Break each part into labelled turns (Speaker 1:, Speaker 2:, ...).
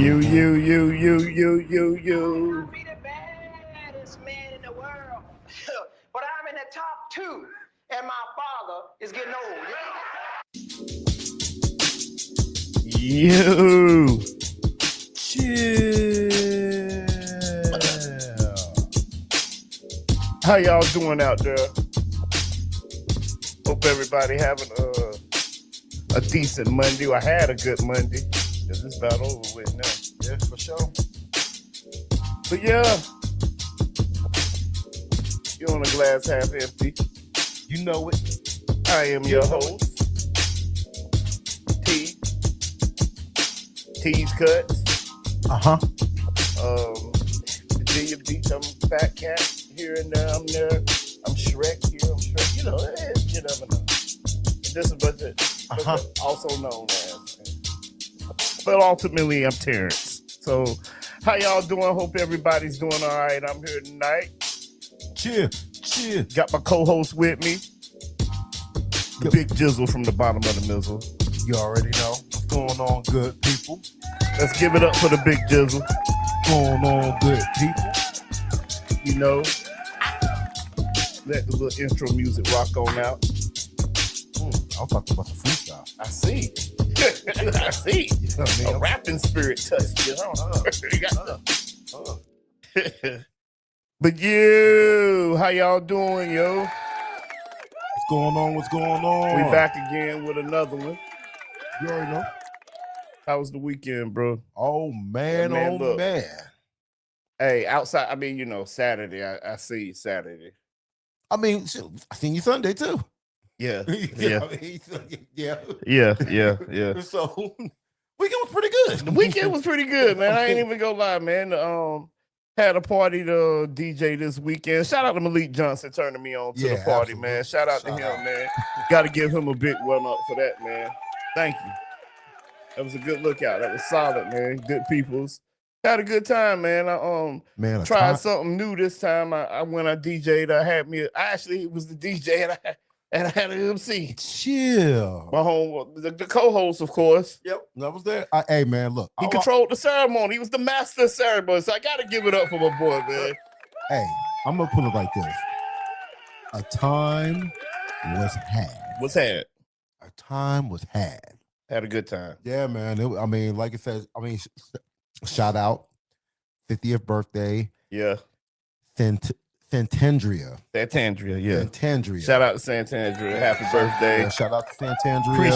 Speaker 1: You.
Speaker 2: Be the baddest man in the world, but I'm in the top 2, and my father is getting old.
Speaker 1: You.
Speaker 3: Chill.
Speaker 1: How y'all doing out there? Hope everybody having a decent Monday. I had a good Monday. Cause it's about over with now.
Speaker 3: Yeah, for sure.
Speaker 1: But yeah, you're on a glass half empty.
Speaker 3: You know it.
Speaker 1: I am your host, T. T's Cuts. Virginia Beach, I'm Fat Cat. Here and there, I'm there. I'm Shrek here, I'm Shrek. You know, you never know. This is also known as. But ultimately, I'm Terrence. So, how y'all doing? Hope everybody's doing all right. I'm here tonight.
Speaker 3: Chill.
Speaker 1: Got my co-host with me. The Big Jizzle from the bottom of the mizzle.
Speaker 3: You already know what's going on, good people.
Speaker 1: Let's give it up for the Big Jizzle.
Speaker 3: Going on, good people.
Speaker 1: You know, let the little intro music rock on out.
Speaker 3: I'm talking about the freestyle.
Speaker 1: I see. I see.
Speaker 3: You know what I mean?
Speaker 1: A rapping spirit touched you. But you, how y'all doing, yo?
Speaker 3: What's going on?
Speaker 1: We back again with another one.
Speaker 3: You already know.
Speaker 1: How was the weekend, bro?
Speaker 3: Oh, man,
Speaker 1: look.
Speaker 3: man.
Speaker 1: Hey, outside, I mean, you know, Saturday. I see you Saturday.
Speaker 3: I mean, shoot, I seen you Sunday, too.
Speaker 1: Yeah.
Speaker 3: Yeah. So, weekend was pretty good.
Speaker 1: The weekend was pretty good, man. I ain't even gonna lie, man. Had a party to DJ this weekend. Shout out to Malik Johnson turning me on to the party,
Speaker 3: absolutely.
Speaker 1: man. Shout out to him, man. Got to give him a big one up for that, man. Thank you. That was a good lookout. That was solid, man. Good peoples. Had a good time, man. I tried something new this time. I when I DJ'd, I actually was the DJ and I had an MC.
Speaker 3: Chill.
Speaker 1: My home, the co-host, of course.
Speaker 3: Yep, that was there. Hey, man, look.
Speaker 1: He controlled the ceremony. He was the master of ceremony. So I got to give it up for my boy, man.
Speaker 3: Hey, I'm going to put it like this. A time was had. A time was had.
Speaker 1: Had a good time.
Speaker 3: Yeah, man. Like it says, shout out. 50th birthday.
Speaker 1: Yeah.
Speaker 3: Santandria.
Speaker 1: Santandria, yeah.
Speaker 3: Santandria.
Speaker 1: Shout out to Santandria. Happy birthday.
Speaker 3: Yeah, shout out to Santandria.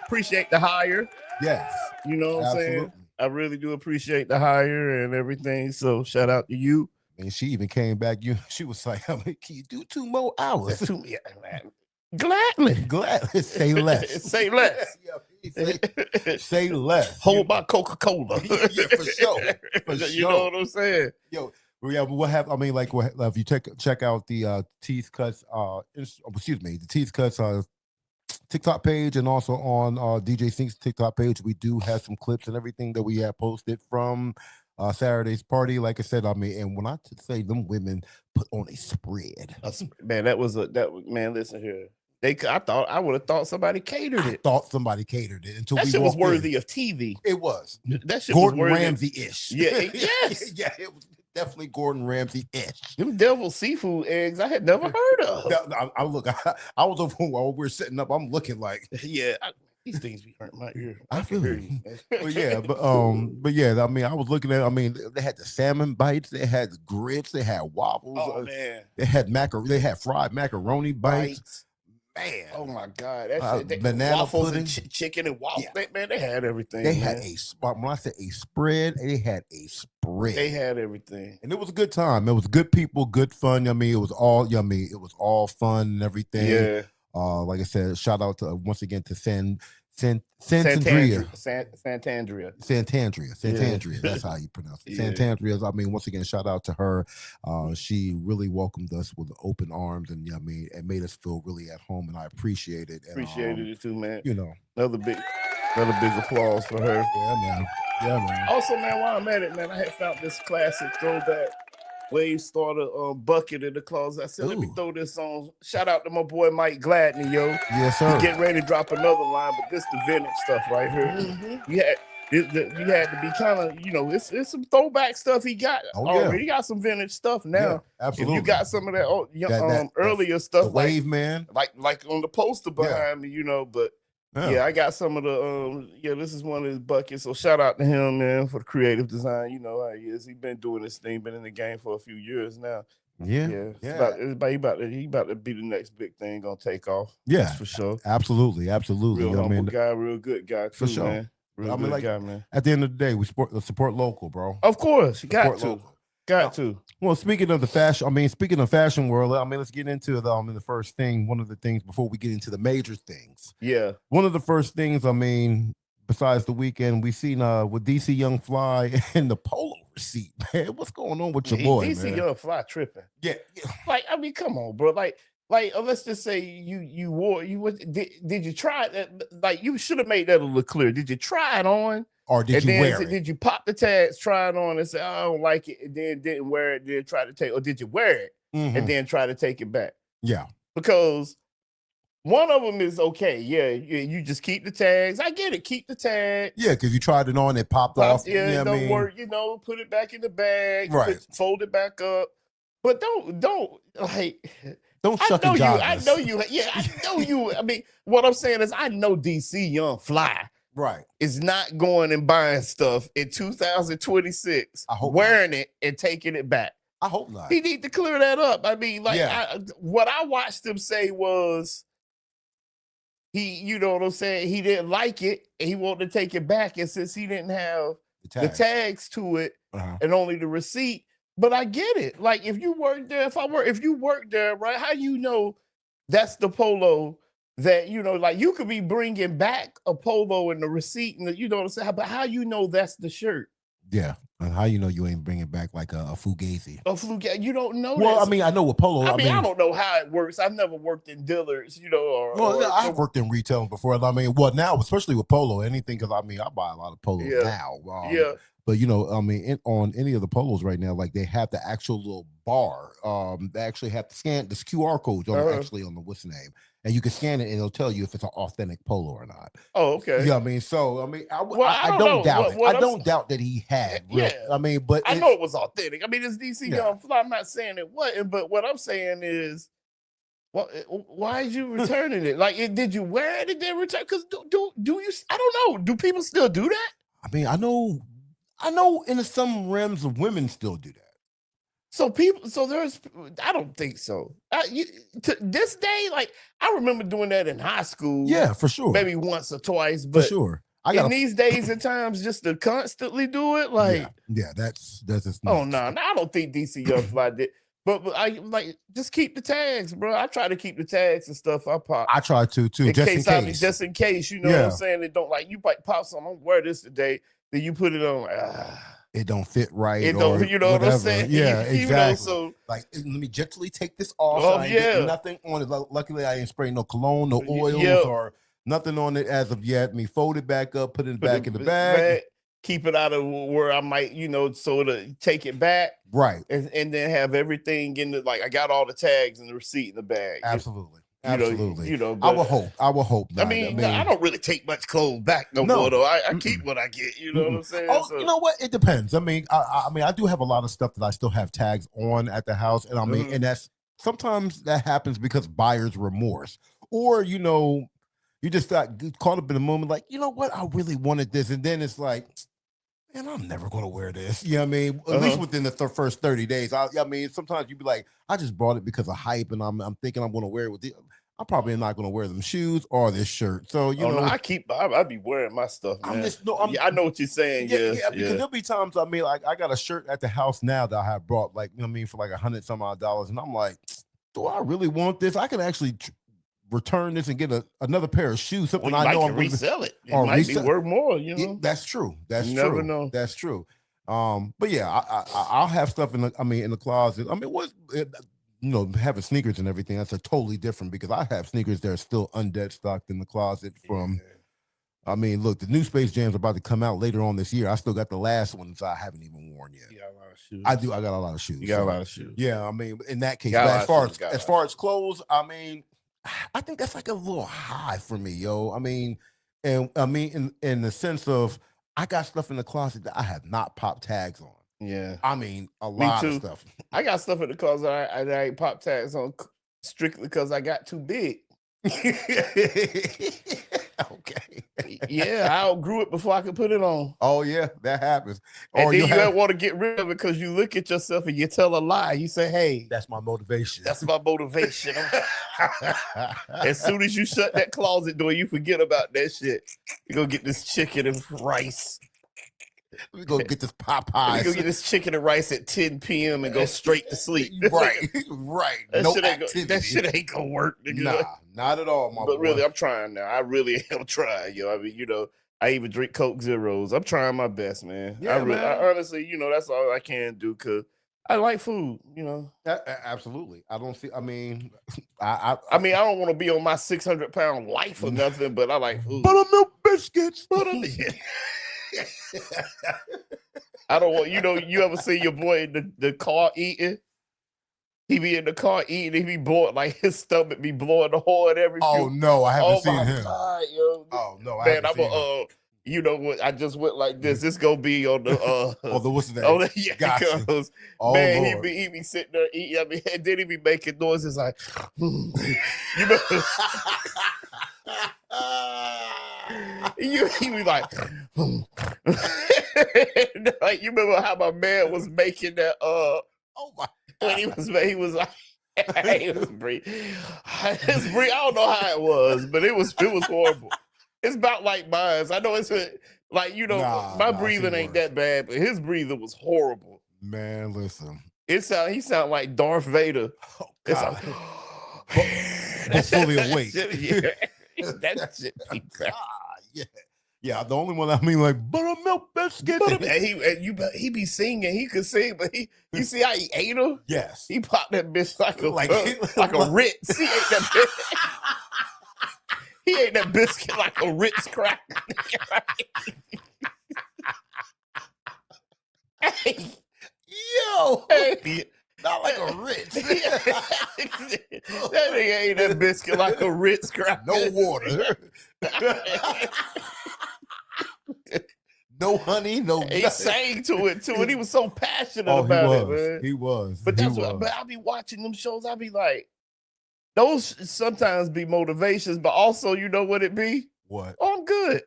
Speaker 1: Appreciate the hire.
Speaker 3: Yes.
Speaker 1: You know what I'm saying? I really do appreciate the hire and everything. So shout out to you.
Speaker 3: And she even came back. She was like, can you do 2 more hours?
Speaker 1: Gladly.
Speaker 3: Say less.
Speaker 1: Say less.
Speaker 3: Say less.
Speaker 1: Hold my Coca-Cola.
Speaker 3: Yeah, for sure.
Speaker 1: You know what I'm saying?
Speaker 3: Yo, yeah, if you check out the T's Cuts, the T's Cuts TikTok page, and also on DJ Sync's TikTok page, we do have some clips and everything that we have posted from Saturday's party. Like I said, and when I say them women put on a spread,
Speaker 1: man, man. Listen here. I would have thought somebody catered it.
Speaker 3: Until
Speaker 1: that shit was worthy of TV.
Speaker 3: It was.
Speaker 1: That shit
Speaker 3: Gordon
Speaker 1: was
Speaker 3: Ramsay-ish.
Speaker 1: Yeah, yes.
Speaker 3: Yeah, it was definitely Gordon Ramsay-ish.
Speaker 1: Them devil seafood eggs I had never heard of.
Speaker 3: I was over while we were setting up. I'm looking like,
Speaker 1: yeah. These things be hurting my ear.
Speaker 3: I feel you. But yeah, I was looking at. They had the salmon bites. They had grits. They had waffles.
Speaker 1: Oh man.
Speaker 3: They had fried macaroni bites. Man,
Speaker 1: oh my God, that shit,
Speaker 3: banana
Speaker 1: waffles
Speaker 3: pudding,
Speaker 1: and chicken and waffles. Yeah. Man, they had everything.
Speaker 3: They had when I said a spread, they had a spread.
Speaker 1: They had everything,
Speaker 3: and it was a good time. It was good people, good fun. It was all yummy. It was all fun and everything.
Speaker 1: Yeah.
Speaker 3: Like I said, shout out to once again to Santandria. That's how you pronounce it. Yeah. Santandria. Once again, shout out to her. She really welcomed us with open arms, and it made us feel really at home, and I appreciate it.
Speaker 1: Appreciated it too, man.
Speaker 3: Another
Speaker 1: big applause for her.
Speaker 3: Yeah, man.
Speaker 1: Also, man, while I'm at it, man, I had found this classic throwback Wave starter bucket in the closet. I said, let me throw this on. Shout out to my boy Mike Gladney, yo.
Speaker 3: Yes, sir.
Speaker 1: He's getting ready to drop another line, but this the vintage stuff right here.
Speaker 3: Mm-hmm.
Speaker 1: You had to be kind of, it's some throwback stuff he got already. He got some vintage stuff now.
Speaker 3: Yeah, absolutely.
Speaker 1: If you got some of that earlier stuff,
Speaker 3: the Wave Man,
Speaker 1: like on the poster behind me, but yeah, I got some of the this is one of his buckets. So shout out to him, man, for the creative design. You know how he is. He's been doing this thing, been in the game for a few years now. Yeah. He about to be the next big thing gonna take off.
Speaker 3: Yeah,
Speaker 1: that's for sure.
Speaker 3: Absolutely.
Speaker 1: Real humble guy, real good guy too,
Speaker 3: for sure.
Speaker 1: Man. Real good guy, man.
Speaker 3: At the end of the day, we support local, bro.
Speaker 1: Of course, you got to. Got to.
Speaker 3: Well, speaking of fashion world, let's get into the first thing. One of the things before we get into the major things.
Speaker 1: Yeah.
Speaker 3: One of the first things, besides the weekend, we seen with DC Young Fly and the polo receipt, man. What's going on with your boy,
Speaker 1: DC
Speaker 3: man?
Speaker 1: Young Fly tripping.
Speaker 3: Yeah.
Speaker 1: Like, come on, bro. Like, let's just say you wore did you try that? Like, you should have made that a little clear. Did you try it on?
Speaker 3: Or did you wear it?
Speaker 1: Did you pop the tags, try it on, and say, I don't like it, and then didn't wear it, then try to take, or did you wear it and then try to take it back?
Speaker 3: Yeah.
Speaker 1: Because one of them is okay. Yeah, you just keep the tags. I get it. Keep the tag.
Speaker 3: Yeah, because you tried it on, it popped off.
Speaker 1: Yeah, it don't work. Put it back in the bag.
Speaker 3: Right.
Speaker 1: Fold it back up. But don't
Speaker 3: shut the job.
Speaker 1: I know you. Yeah, I know you. What I'm saying is, I know DC Young Fly.
Speaker 3: Right.
Speaker 1: Is not going and buying stuff in 2026, wearing it and taking it back.
Speaker 3: I hope not.
Speaker 1: He need to clear that up. What I watched him say was you know what I'm saying? He didn't like it and he wanted to take it back. And since he didn't have the tags to it and only the receipt, but I get it. Like, if you work there, if you work there, right? How you know that's the polo? That, like, you could be bringing back a polo and the receipt, and you know what I'm saying? But how you know that's the shirt?
Speaker 3: Yeah. And how you know you ain't bringing back like a Fugazi?
Speaker 1: A Fugazi, you don't know.
Speaker 3: Well, I know what polo.
Speaker 1: I don't know how it works. I've never worked in Dillard's,
Speaker 3: I've worked in retail before. Now, especially with polo, anything, because I buy a lot of polos now. But on any of the polos right now, like, they have the actual little bar. They actually have to scan this QR code on the what's the name, and you can scan it and it'll tell you if it's an authentic polo or not.
Speaker 1: Oh, okay.
Speaker 3: Yeah, I don't doubt it. I don't doubt that he had. But
Speaker 1: I know it was authentic. It's DC Young Fly. I'm not saying it wasn't, but what I'm saying is, why is you returning it? Like, did you wear it and then return? Because do you? I don't know. Do people still do that?
Speaker 3: I know in some realms of women still do that.
Speaker 1: I don't think so. To this day, like, I remember doing that in high school.
Speaker 3: Yeah, for sure.
Speaker 1: Maybe once or twice, but
Speaker 3: for sure.
Speaker 1: These days and times, just to constantly do it, like,
Speaker 3: that's just
Speaker 1: oh no, I don't think DC Young Fly did. But I just keep the tags, bro. I try to keep the tags and stuff. I try
Speaker 3: to too,
Speaker 1: just in case, you know what I'm saying? It don't, like, you might pop something. I'm wear this today, then you put it on.
Speaker 3: It don't fit right.
Speaker 1: It don't, you know whatever. What I'm saying?
Speaker 3: Yeah, exactly.
Speaker 1: So,
Speaker 3: like, let me gently take this off. I ain't getting nothing on it. Luckily, I ain't spraying no cologne, no oils, or nothing on it as of yet. Me fold it back up, put it back in the bag.
Speaker 1: Keep it out of where I might, sort of take it back.
Speaker 3: Right.
Speaker 1: And then have everything in the, like, I got all the tags and the receipt in the bag.
Speaker 3: Absolutely.
Speaker 1: Absolutely.
Speaker 3: I will hope. Not.
Speaker 1: I don't really take much clothes back no more, though. I keep what I get. You know what I'm saying?
Speaker 3: Oh, you know what? It depends. I do have a lot of stuff that I still have tags on at the house, and and that's sometimes that happens because buyer's remorse, or you just got caught up in the moment, like, you know what? I really wanted this, and then it's like, man, I'm never going to wear this. You know what I mean? At least within the first 30 days. Sometimes you'd be like, I just bought it because of hype, and I'm thinking I'm going to wear it with it. I'm probably not going to wear them shoes or this shirt. So,
Speaker 1: I be wearing my stuff, man. I know what you're saying. Yeah,
Speaker 3: because there'll be times, like, I got a shirt at the house now that I have brought, like, for like $100 some odd, and I'm like, do I really want this? I can actually return this and get another pair of shoes. Something I know I'm going to
Speaker 1: resell it. It might be worth more.
Speaker 3: That's true.
Speaker 1: You never know.
Speaker 3: That's true. But yeah, I'll have stuff in the closet. Having sneakers and everything, that's a totally different, because I have sneakers that are still undead stocked in the closet from. Look, the new Space Jam's about to come out later on this year. I still got the last ones I haven't even worn yet.
Speaker 1: You got a lot of shoes.
Speaker 3: I do. I got a lot of shoes.
Speaker 1: You got a lot of shoes.
Speaker 3: Yeah, in that case, but as far as clothes, I think that's like a little high for me, yo. In the sense of, I got stuff in the closet that I have not popped tags on.
Speaker 1: Yeah.
Speaker 3: I mean, a
Speaker 1: Me
Speaker 3: lot
Speaker 1: too.
Speaker 3: of stuff.
Speaker 1: I got stuff in the closet I ain't pop tags on strictly because I got too big.
Speaker 3: Okay.
Speaker 1: Yeah, I outgrew it before I could put it on.
Speaker 3: Oh yeah, that happens.
Speaker 1: And
Speaker 3: Or
Speaker 1: then
Speaker 3: you
Speaker 1: you
Speaker 3: have,
Speaker 1: want to get rid of it because you look at yourself and you tell a lie. You say, "Hey,
Speaker 3: that's my motivation.
Speaker 1: that's my motivation." As soon as you shut that closet door, you forget about that shit. You go get this chicken and rice.
Speaker 3: We go get this
Speaker 1: You
Speaker 3: Popeyes.
Speaker 1: go get this chicken and rice at 10 p.m. and go straight to sleep.
Speaker 3: Right, right.
Speaker 1: That
Speaker 3: No
Speaker 1: shit ain't
Speaker 3: activity.
Speaker 1: that shit ain't gonna work, nigga.
Speaker 3: Nah, not at all, my
Speaker 1: But
Speaker 3: boy.
Speaker 1: really, I'm trying now. I really am trying, yo. I mean, you know, I even drink Coke Zeros. I'm trying my best, man.
Speaker 3: Yeah,
Speaker 1: I honestly, you know, that's all I can do because I like food, you know.
Speaker 3: Absolutely. I don't see. I mean,
Speaker 1: I mean, I don't want to be on my 600-pound life or nothing, but I like food.
Speaker 3: buttermilk biscuits.
Speaker 1: I don't want, you know, you ever see your boy in the car eating? He be in the car eating, he be blowing, like his stomach be blowing the hole at every few.
Speaker 3: Oh no, I haven't seen
Speaker 1: my
Speaker 3: him.
Speaker 1: God, yo.
Speaker 3: Oh no, I
Speaker 1: Man,
Speaker 3: haven't
Speaker 1: I'm
Speaker 3: seen him.
Speaker 1: you know what? I just went like this. This gonna be on the
Speaker 3: Oh, the what's the name?
Speaker 1: oh yeah,
Speaker 3: Gotcha.
Speaker 1: because
Speaker 3: Oh,
Speaker 1: man,
Speaker 3: Lord.
Speaker 1: he be sitting there eating. I mean, and then he be making noises like, you know, he be like, like you remember how my man was making that
Speaker 3: oh my
Speaker 1: when he was like. He was breathing. His breathing, I don't know how it was, but it was horrible. It's about like mine. I know it's like, you know, my breathing ain't that bad, but his breathing was horrible.
Speaker 3: Man, listen.
Speaker 1: He sound like Darth Vader.
Speaker 3: Oh,
Speaker 1: It's
Speaker 3: God.
Speaker 1: like,
Speaker 3: But fully awake.
Speaker 1: That shit.
Speaker 3: Yeah. Yeah, the only one I mean, like buttermilk biscuits.
Speaker 1: He be singing. He could sing, but you see how he ate them?
Speaker 3: Yes.
Speaker 1: He popped that bitch like a Ritz. He ate that bitch. He ate that biscuit like a Ritz cracker. Hey,
Speaker 3: yo,
Speaker 1: hey.
Speaker 3: not like a Ritz.
Speaker 1: That nigga ate that biscuit like a Ritz cracker.
Speaker 3: No water. No honey, no
Speaker 1: He
Speaker 3: nothing.
Speaker 1: sang to it too, and he was so passionate about it, man.
Speaker 3: He was.
Speaker 1: But that's what. But I be watching them shows. I be like, those sometimes be motivations, but also, you know what it be?
Speaker 3: What?
Speaker 1: Oh, I'm good.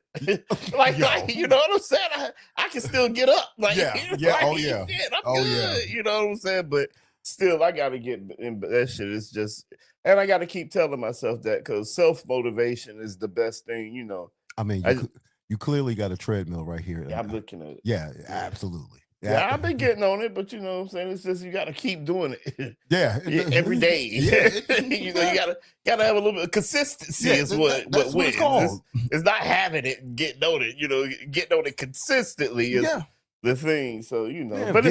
Speaker 1: like you know what I'm saying? I can still get up. Like,
Speaker 3: yeah.
Speaker 1: Like,
Speaker 3: Oh yeah.
Speaker 1: Shit, I'm good. You know what I'm saying? But still, I gotta get in. That shit is just, and I gotta keep telling myself that because self motivation is the best thing. You know.
Speaker 3: I mean, you clearly got a treadmill right here.
Speaker 1: Yeah, I'm looking at it.
Speaker 3: Yeah, absolutely.
Speaker 1: Yeah, I've been getting on it, but you know what I'm saying? It's just you got to keep doing it.
Speaker 3: Yeah,
Speaker 1: every day.
Speaker 3: Yeah,
Speaker 1: you know, you gotta have a little bit of consistency.
Speaker 3: Yeah,
Speaker 1: is what
Speaker 3: that's what it's called.
Speaker 1: It's not having it and getting on it. You know, getting on it consistently is the thing. So you know, but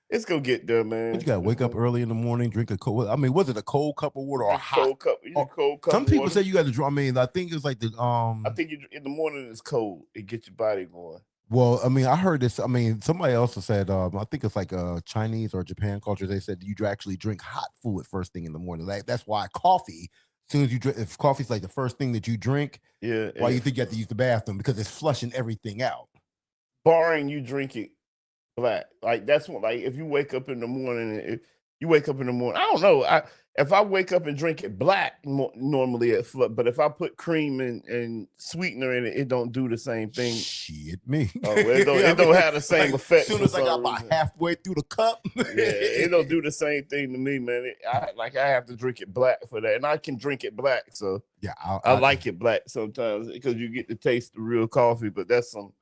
Speaker 1: it's gonna get there, man.
Speaker 3: You gotta wake up early in the morning, drink a cold. I mean, was it a cold cup of water or a hot
Speaker 1: cold cup? Cold cup.
Speaker 3: Some people say you got to. I mean, I think it's like the
Speaker 1: I think in the morning it's cold. It gets your body going.
Speaker 3: Well, I mean, I heard this. I mean, somebody also said, I think it's like Chinese or Japan culture. They said you actually drink hot food first thing in the morning. Like that's why coffee. As soon as you drink, if coffee's like the first thing that you drink, why you think you have to use the bathroom because it's flushing everything out.
Speaker 1: Barring you drink it black, like that's what. Like if you wake up in the morning, I don't know. If I wake up and drink it black, normally but if I put cream and sweetener in it, it don't do the same thing.
Speaker 3: Shit, me.
Speaker 1: Oh, it don't have the same effect.
Speaker 3: As soon as I got about halfway through the cup,
Speaker 1: it don't do the same thing to me, man. I have to drink it black for that, and I can drink it black. So
Speaker 3: yeah,
Speaker 1: I like it black sometimes because you get to taste the real coffee. But that's some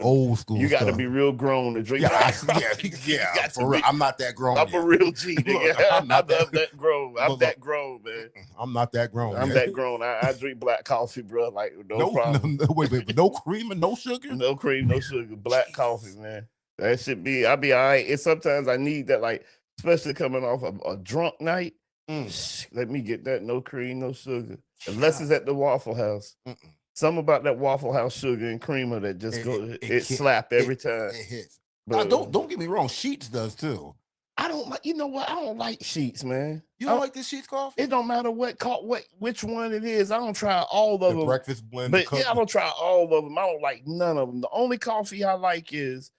Speaker 3: old school.
Speaker 1: You got to be real grown to drink.
Speaker 3: Yeah, for real. I'm not that grown.
Speaker 1: I'm a real G, nigga. I'm not that grown. I'm that grown, man.
Speaker 3: I'm not that grown.
Speaker 1: I'm that grown. I drink black coffee, bro. Like no problem.
Speaker 3: Wait, no cream and no sugar.
Speaker 1: No cream, no sugar. Black coffee, man. That should be. I'll be all right. And sometimes I need that, like especially coming off a drunk night. Let me get that. No cream, no sugar. Unless it's at the Waffle House. Something about that Waffle House sugar and creamer that just it slap every time.
Speaker 3: It hits. Don't get me wrong. Sheets does too.
Speaker 1: I don't like. You know what? I don't like sheets, man.
Speaker 3: You don't like this Sheets coffee?
Speaker 1: It don't matter which one it is. I don't try all of them.
Speaker 3: Breakfast blend.
Speaker 1: But yeah, I don't try all of them. I don't like none of them. The only coffee I like is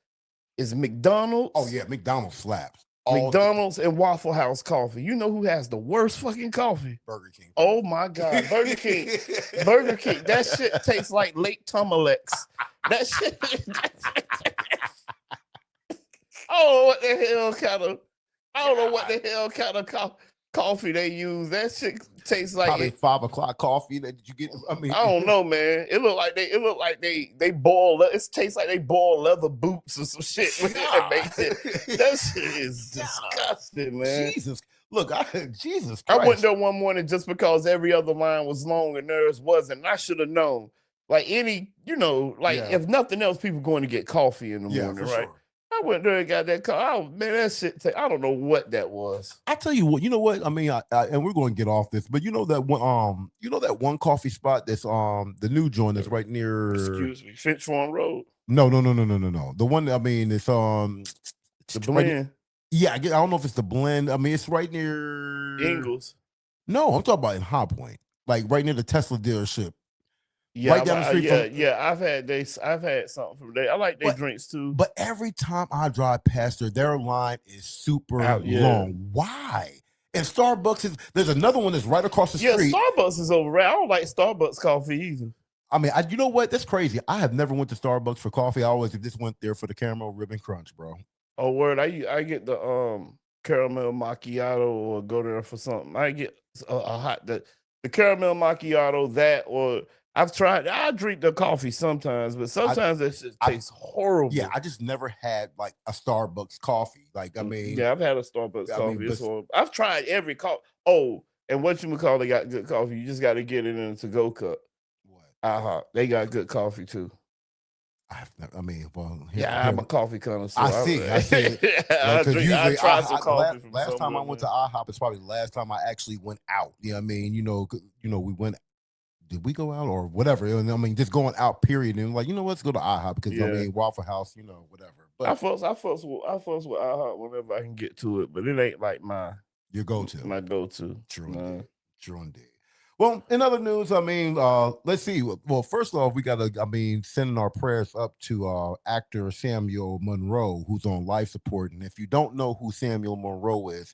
Speaker 1: McDonald's.
Speaker 3: Oh yeah, McDonald's slaps.
Speaker 1: McDonald's and Waffle House coffee. You know who has the worst fucking coffee?
Speaker 3: Burger King.
Speaker 1: Oh my God, Burger King. Burger King. That shit tastes like Lake Tumalex. That shit. I don't know what the hell kind of coffee they use. That shit tastes like
Speaker 3: probably 5 o'clock coffee that you get. I mean,
Speaker 1: I don't know, man. It look like they boil. It tastes like they boil leather boots or some shit. That makes it. That shit is disgusting, man.
Speaker 3: Jesus, look, Jesus Christ.
Speaker 1: I went there one morning just because every other line was long and theirs wasn't. I should have known. Like if nothing else, people going to get coffee in the morning, right? Sure. I went there and got that car. Oh man, that shit. I don't know what that was.
Speaker 3: I tell you what. You know what? I mean, and we're going to get off this, but you know that one coffee spot that's the new joint that's right near.
Speaker 1: Excuse me, Finch Farm Road.
Speaker 3: No. The one. I mean, it's
Speaker 1: the Blend.
Speaker 3: Yeah, I don't know if it's the Blend. I mean, it's right near
Speaker 1: Ingles.
Speaker 3: No, I'm talking about in High Point, like right near the Tesla dealership.
Speaker 1: Yeah,
Speaker 3: right down the street.
Speaker 1: I've had something from there. I like their drinks too.
Speaker 3: But every time I drive past their line is super long. Why? And Starbucks there's another one that's right across the street.
Speaker 1: Yeah, Starbucks is over. I don't like Starbucks coffee either.
Speaker 3: I mean, you know what? That's crazy. I have never went to Starbucks for coffee. I always just went there for the caramel ribbon crunch, bro.
Speaker 1: Oh, word! I get the caramel macchiato or go there for something. I get a hot the caramel macchiato that or. I've tried. I drink the coffee sometimes, but sometimes it just tastes horrible.
Speaker 3: Yeah, I just never had like a Starbucks coffee. Like, I mean,
Speaker 1: yeah, I've had a Starbucks coffee. It's horrible. I've tried every coffee. Oh, and what you call they got good coffee. You just got to get it in a to-go cup. What? They got good coffee too. I'm a coffee connoisseur.
Speaker 3: I see.
Speaker 1: I tried some coffee.
Speaker 3: Last time I went to IHOP, it's probably the last time I actually went out. You know what I mean? We went. Did we go out or whatever? And I mean, just going out, period. And like, let's go to IHOP because I mean, Waffle House, whatever. But
Speaker 1: I fuss with IHOP whenever I can get to it, but it ain't like
Speaker 3: your go-to.
Speaker 1: My go-to.
Speaker 3: True indeed. Well, in other news, I mean, let's see. Well, first off, we gotta, sending our prayers up to actor Samuel Monroe, who's on life support. And if you don't know who Samuel Monroe is,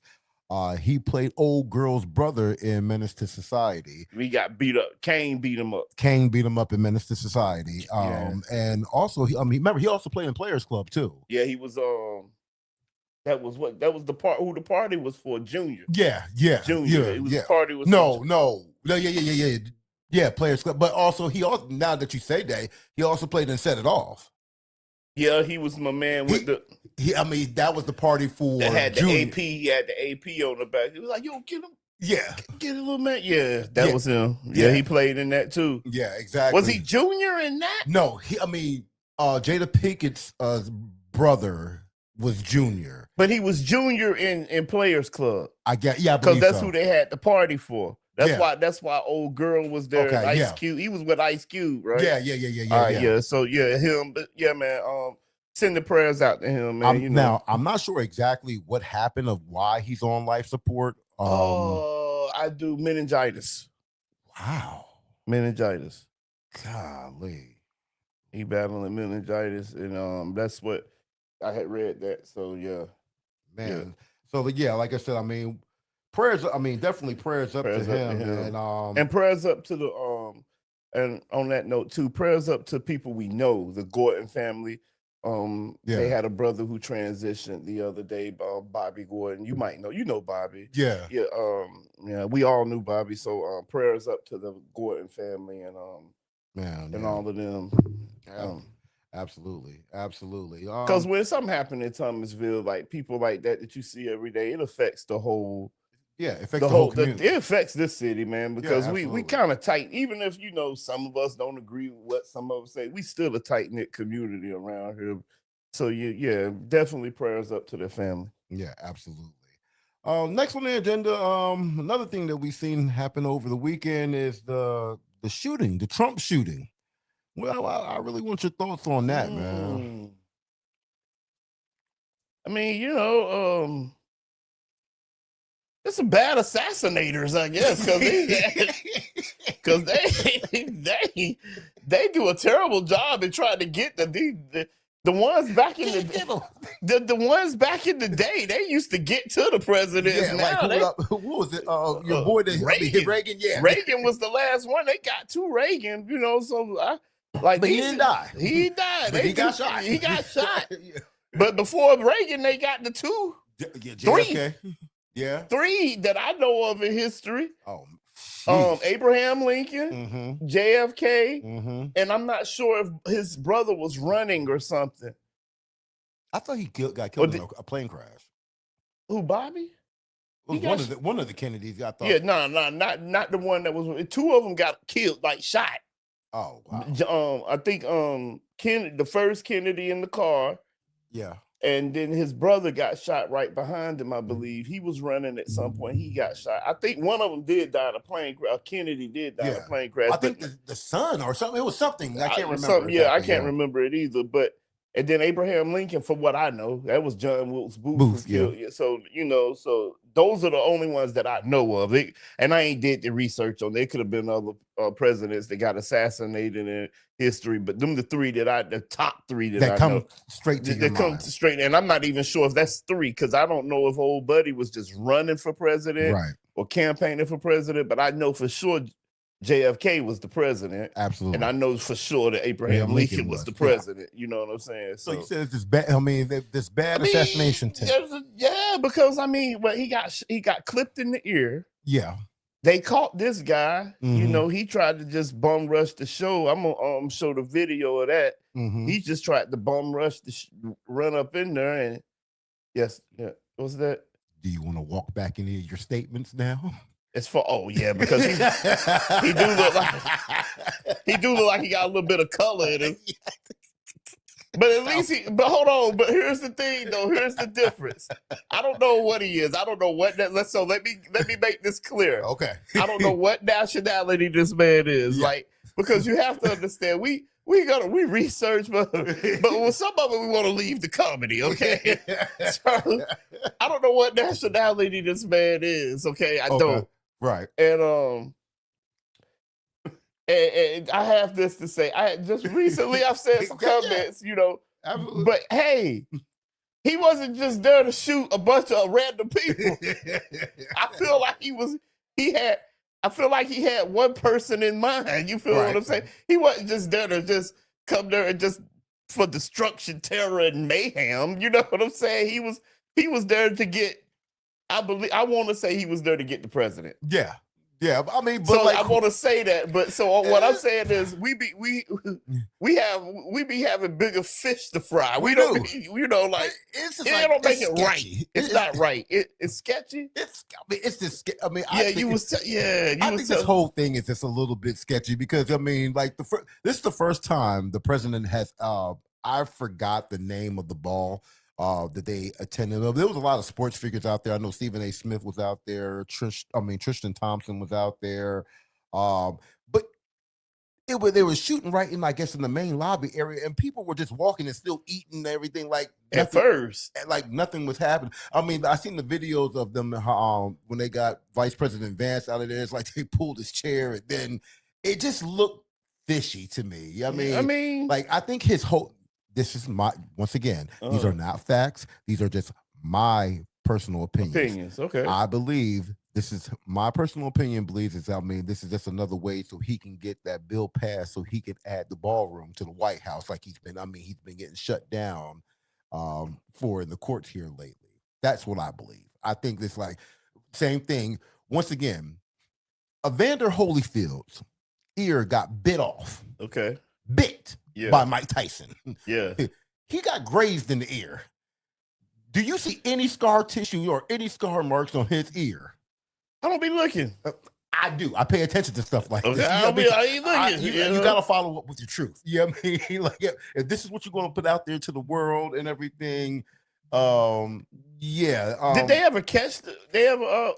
Speaker 3: he played old girl's brother in Menace to Society.
Speaker 1: We got beat up. Kane beat him up.
Speaker 3: Kane beat him up in Menace to Society. And also, remember he also played in Players Club too.
Speaker 1: Yeah, he was. That was the part. Who the party was for? Junior.
Speaker 3: Yeah.
Speaker 1: Junior. It was the party was.
Speaker 3: Yeah, Players Club. But also, now that you say that, he also played in Set It Off.
Speaker 1: Yeah, he was my man with
Speaker 3: that was the party for
Speaker 1: that had
Speaker 3: Junior.
Speaker 1: the AP. He had the AP on the back. He was like, "Yo, get him."
Speaker 3: Yeah,
Speaker 1: get a little man. Yeah, that was him. Yeah, he played in that too.
Speaker 3: Yeah, exactly.
Speaker 1: Was he Junior in that?
Speaker 3: No, Jada Pinkett's brother was Junior,
Speaker 1: but he was Junior in Players Club.
Speaker 3: Because
Speaker 1: that's who they had the party for. That's why old girl was there. Okay, Ice Cube. He was with Ice Cube, right?
Speaker 3: Yeah.
Speaker 1: So him. But yeah, man. Send the prayers out to him, man.
Speaker 3: Now I'm not sure exactly what happened of why he's on life support.
Speaker 1: I do meningitis.
Speaker 3: Wow,
Speaker 1: meningitis.
Speaker 3: Golly,
Speaker 1: he battling meningitis, and that's what I had read that. So yeah,
Speaker 3: man. Yeah. So like I said, prayers. Definitely prayers up to him,
Speaker 1: and prayers up to the and on that note too, prayers up to people we know, the Gordon family. They had a brother who transitioned the other day, Bobby Gordon. You might know, Bobby.
Speaker 3: Yeah.
Speaker 1: We all knew Bobby. So prayers up to the Gordon family and all of them.
Speaker 3: Absolutely.
Speaker 1: Because when something happened in Thomasville, like people like that you see every day, it affects the whole.
Speaker 3: Yeah, it affects the whole community.
Speaker 1: It affects this city, man, because we kind of tight. Even if some of us don't agree with what some of us say, we still a tight knit community around here. So definitely prayers up to their family.
Speaker 3: Yeah, absolutely. Next on the agenda, another thing that we've seen happen over the weekend is the shooting, the Trump shooting. Well, I really want your thoughts on that, man.
Speaker 1: It's some bad assassinators, I guess, because they do a terrible job in trying to get the ones back in the ones back in the day. They used to get to the presidents.
Speaker 3: Yeah,
Speaker 1: now
Speaker 3: what was it? Your boy, Reagan. Yeah,
Speaker 1: Reagan was the last one. They got to Reagan, so
Speaker 3: but he didn't die.
Speaker 1: He died.
Speaker 3: But he got shot.
Speaker 1: He got shot.
Speaker 3: Yeah.
Speaker 1: But before Reagan, they got the two.
Speaker 3: JFK. Yeah.
Speaker 1: 3 that I know of in history.
Speaker 3: Oh,
Speaker 1: Abraham Lincoln, JFK, and I'm not sure if his brother was running or something.
Speaker 3: I thought he got killed in a plane crash.
Speaker 1: Who, Bobby?
Speaker 3: It was one of the Kennedys. I thought.
Speaker 1: Yeah, not the one that was. 2 of them got killed, like shot.
Speaker 3: Oh wow.
Speaker 1: I think the first Kennedy in the car.
Speaker 3: Yeah.
Speaker 1: And then his brother got shot right behind him, I believe. He was running at some point. He got shot. I think one of them did die in a plane crash. Kennedy did die in a plane crash.
Speaker 3: I think the son or something. It was something. I can't remember.
Speaker 1: I can't remember it either. And then Abraham Lincoln, from what I know, that was John Wilkes Booth.
Speaker 3: Yeah.
Speaker 1: So, so those are the only ones that I know of. And I ain't did the research on. There could have been other presidents that got assassinated in history, but them the top three that I
Speaker 3: come
Speaker 1: know,
Speaker 3: straight to your mind.
Speaker 1: Come straight. And I'm not even sure if that's 3 because I don't know if old buddy was just running for president or campaigning for president, but I know for sure JFK was the president.
Speaker 3: Absolutely.
Speaker 1: And I know for sure that Abraham Lincoln was the president. You know what I'm saying?
Speaker 3: So you said it's this bad, assassination tip.
Speaker 1: Yeah, because he got clipped in the ear.
Speaker 3: Yeah.
Speaker 1: They caught this guy. He tried to just bum rush the show. I'm gonna show the video of that. He just tried to bum rush run up in there and what's that?
Speaker 3: Do you want to walk back into your statements now?
Speaker 1: It's because he do look like he got a little bit of color in him. But at least hold on. But here's the thing, though. Here's the difference. I don't know what he is. I don't know what that. Let me make this clear.
Speaker 3: Okay.
Speaker 1: I don't know what nationality this man is. Yeah. Because you have to understand, we research, but with some of it we want to leave the comedy. Okay. So, I don't know what nationality this man is. Okay, I don't.
Speaker 3: Right.
Speaker 1: And I have this to say. I've said some comments, but hey, he wasn't just there to shoot a bunch of random people. I feel like he had one person in mind. You feel what I'm saying? He wasn't just there to just come there and just for destruction, terror, and mayhem. You know what I'm saying? He was there to get, I want to say he was there to get the president.
Speaker 3: Yeah. Yeah, I mean, but
Speaker 1: so I want to say that, but so what I'm saying is we be having bigger fish to fry. We don't, it don't make it right. It's not right. It's sketchy.
Speaker 3: I think this whole thing is just a little bit sketchy because this is the first time the president has. I forgot the name of the ball that they attended. There was a lot of sports figures out there. I know Stephen A. Smith was out there. Tristan Thompson was out there. But they were shooting right in, I guess, in the main lobby area, and people were just walking and still eating everything
Speaker 1: at first,
Speaker 3: like nothing was happening. I mean, I seen the videos of them when they got Vice President Vance out of there. It's like they pulled his chair, and then it just looked fishy to me. I mean, I think his whole. This is once again, these are not facts. These are just my personal opinions.
Speaker 1: Okay.
Speaker 3: I believe this is my personal opinion. This is just another way so he can get that bill passed so he can add the ballroom to the White House like he's been getting shut down for in the courts here lately. That's what I believe. I think this same thing. Once again, Evander Holyfield's ear got bit off.
Speaker 1: Okay.
Speaker 3: Bit. Yeah. By Mike Tyson.
Speaker 1: Yeah.
Speaker 3: He got grazed in the ear. Do you see any scar tissue or any scar marks on his ear?
Speaker 1: I don't be looking.
Speaker 3: I do. I pay attention to stuff like this.
Speaker 1: I ain't looking.
Speaker 3: You got to follow up with the truth. You know what I mean? If this is what you're going to put out there to the world and everything,
Speaker 1: did they ever catch?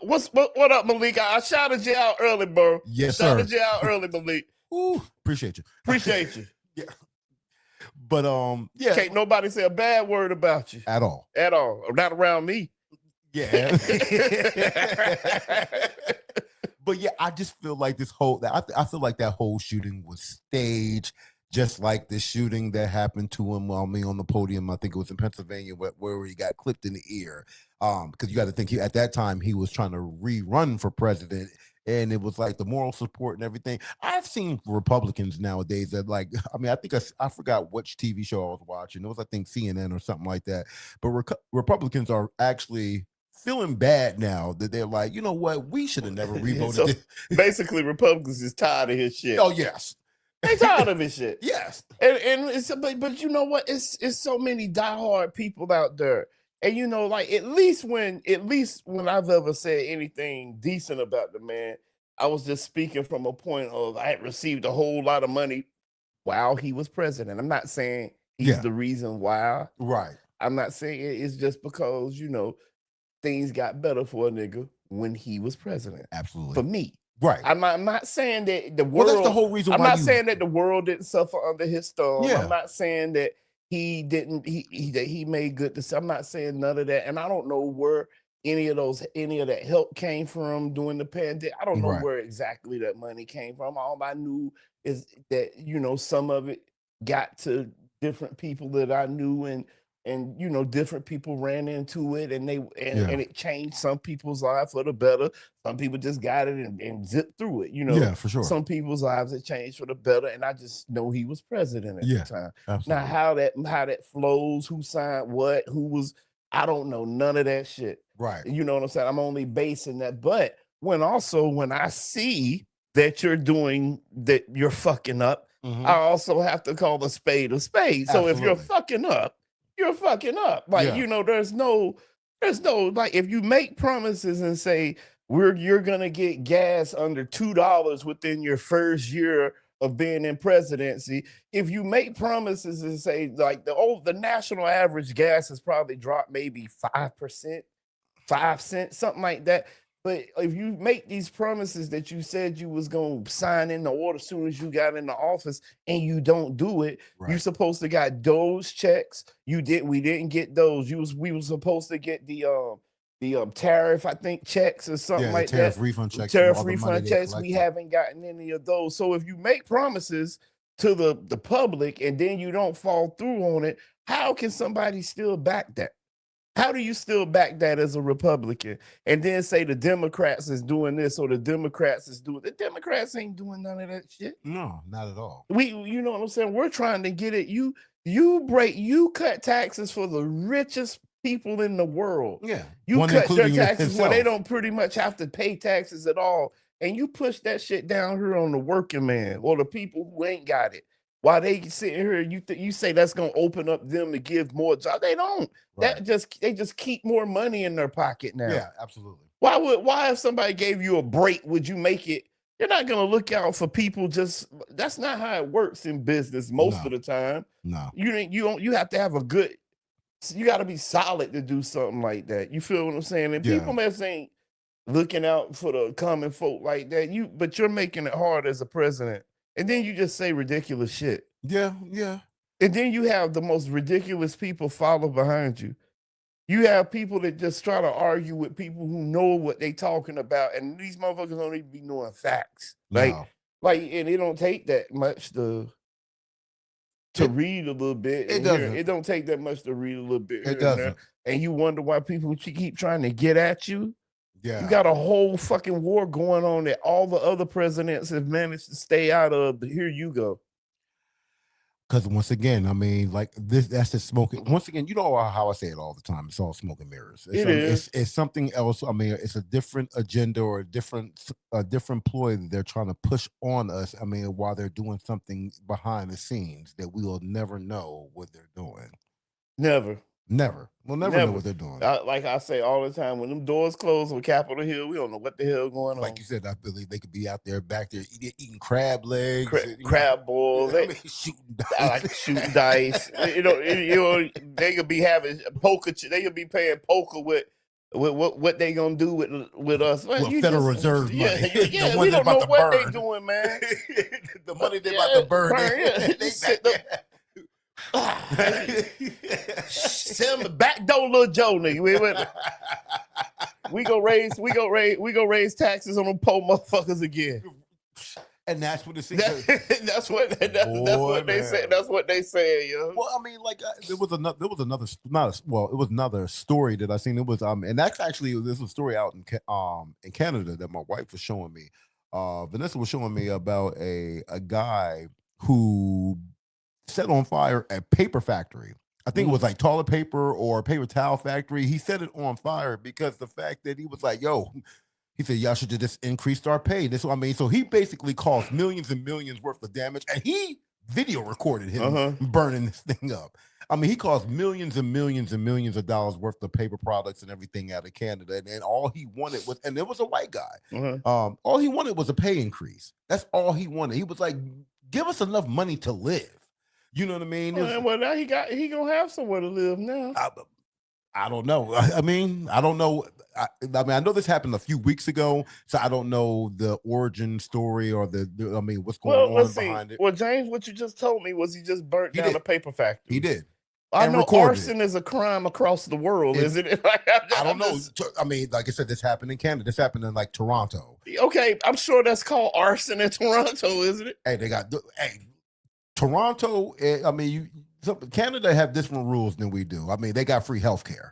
Speaker 1: What up, Malik? I shouted you out early, bro.
Speaker 3: Yes,
Speaker 1: sir. Shouted you out early, Malik.
Speaker 3: Ooh, appreciate you. Yeah. But
Speaker 1: can't nobody say a bad word about you
Speaker 3: at all.
Speaker 1: Not around me.
Speaker 3: Yeah. But yeah, I just feel like this whole I feel like that whole shooting was staged, just like the shooting that happened to him on the podium. I think it was in Pennsylvania where he got clipped in the ear. Because you got to think at that time he was trying to rerun for president, and it was like the moral support and everything. I've seen Republicans nowadays that like, I mean, I think I forgot which TV show I was watching. It was I think CNN or something like that. But Republicans are actually feeling bad now that they're like, you know what, we should have never revoted.
Speaker 1: So basically, Republicans is tired of his shit.
Speaker 3: Oh yes,
Speaker 1: they tired of his shit.
Speaker 3: Yes,
Speaker 1: and it's but you know what? It's so many diehard people out there, and you know, like at least when I've ever said anything decent about the man, I was just speaking from a point of I had received a whole lot of money while he was president. I'm not saying he's the reason why.
Speaker 3: Right.
Speaker 1: I'm not saying it's just because, you know, things got better for a nigga when he was president.
Speaker 3: Absolutely.
Speaker 1: For me.
Speaker 3: Right.
Speaker 1: I'm not saying that the world.
Speaker 3: Well, that's the whole reason
Speaker 1: I'm
Speaker 3: why
Speaker 1: not saying that the world didn't suffer under his thumb.
Speaker 3: Yeah.
Speaker 1: I'm not saying that he didn't. That he made good decisions. I'm not saying none of that. And I don't know where any of that help came from during the pandemic. I don't know where exactly that money came from. All I knew is that, you know, some of it got to different people that I knew, and you know, different people ran into it, and and it changed some people's lives for the better. Some people just got it and zipped through it, you know.
Speaker 3: Yeah, for sure.
Speaker 1: Some people's lives it changed for the better, and I just know he was president at the time.
Speaker 3: Absolutely.
Speaker 1: Now how that flows, who signed what, who was, I don't know none of that shit.
Speaker 3: Right.
Speaker 1: You know what I'm saying? I'm only basing that. But when I see that you're fucking up, I also have to call a spade a spade. So if you're fucking up, you're fucking up. Like, you know, there's no, like, if you make promises and say you're gonna get gas under $2 within your first year of being in presidency, if you make promises and say like the national average gas has probably dropped maybe 5%, 5 cents, something like that. But if you make these promises that you said you was gonna sign in the order as soon as you got in the office and you don't do it, you're supposed to got those checks. We didn't get those. We were supposed to get the tariff, I think, checks or something like that.
Speaker 3: Tariff refund checks.
Speaker 1: Tariff refund checks. We haven't gotten any of those. So if you make promises to the public and then you don't fall through on it, how can somebody still back that? How do you still back that as a Republican and then say the Democrats is doing this or the Democrats is doing? The Democrats ain't doing none of that shit.
Speaker 3: No, not at all.
Speaker 1: You know what I'm saying? We're trying to get it. You cut taxes for the richest people in the world.
Speaker 3: Yeah.
Speaker 1: You cut their taxes where they don't pretty much have to pay taxes at all. And you push that shit down here on the working man or the people who ain't got it. While they sitting here, you say that's gonna open up them to give more jobs. They don't. They just keep more money in their pocket now.
Speaker 3: Yeah, absolutely.
Speaker 1: Why if somebody gave you a break, would you make it? You're not gonna look out for people. That's not how it works in business most of the time.
Speaker 3: No.
Speaker 1: You have to have you got to be solid to do something like that. You feel what I'm saying? And people that ain't looking out for the common folk like that. But you're making it hard as a president. And then you just say ridiculous shit.
Speaker 3: Yeah.
Speaker 1: And then you have the most ridiculous people follow behind you. You have people that just try to argue with people who know what they talking about. And these motherfuckers don't even be knowing facts. And it don't take that much to read a little bit.
Speaker 3: It doesn't.
Speaker 1: It don't take that much to read a little bit.
Speaker 3: It doesn't.
Speaker 1: And you wonder why people keep trying to get at you.
Speaker 3: Yeah.
Speaker 1: You got a whole fucking war going on that all the other presidents have managed to stay out of, but here you go.
Speaker 3: Because once again, I mean, like that's just smoking. Once again, you know how I say it all the time. It's all smoke and mirrors. It's something else. I mean, it's a different agenda or a different ploy that they're trying to push on us. I mean, while they're doing something behind the scenes that we will never know what they're doing.
Speaker 1: Never.
Speaker 3: We'll never know what they're doing.
Speaker 1: Like I say all the time, when them doors close on Capitol Hill, we don't know what the hell going on.
Speaker 3: Like you said, I believe they could be out there back there eating crab legs,
Speaker 1: crab balls.
Speaker 3: Shooting dice.
Speaker 1: I like shooting dice. You know, they could be having poker. They could be paying poker with what they gonna do with us.
Speaker 3: Well, Federal Reserve money.
Speaker 1: Yeah, we don't know what they doing, man.
Speaker 3: The money they about to burn.
Speaker 1: Send me back door, little Joe, nigga. we go raise taxes on them poor motherfuckers again.
Speaker 3: And that's what it seems.
Speaker 1: That's what they say. That's what they say, yo.
Speaker 3: Well, I mean, like there was another it was another story that I seen. It was and that's actually this was a story out in Canada that my wife was showing me. Vanessa was showing me about a guy who set on fire a paper factory. I think it was like toilet paper or paper towel factory. He set it on fire because the fact that he was like, yo, he said, y'all should just increase our pay. This, I mean, so he basically caused millions and millions worth of damage, and he video recorded him burning this thing up. I mean, he caused millions and millions and millions of dollars worth of paper products and everything out of Canada, and all he wanted was, and it was a white guy. All he wanted was a pay increase. That's all he wanted. He was like, give us enough money to live. You know what I mean?
Speaker 1: Well, now he gonna have somewhere to live now.
Speaker 3: I don't know. I mean, I don't know. I know this happened a few weeks ago, so I don't know the origin story or what's going on behind it.
Speaker 1: Well, James, what you just told me was he just burnt down a paper factory.
Speaker 3: He did.
Speaker 1: I know arson is a crime across the world, isn't it?
Speaker 3: I don't know. I mean, like I said, this happened in Canada. This happened in like Toronto.
Speaker 1: Okay, I'm sure that's called arson in Toronto, isn't it?
Speaker 3: Hey, Toronto. I mean, Canada have different rules than we do. I mean, they got free healthcare.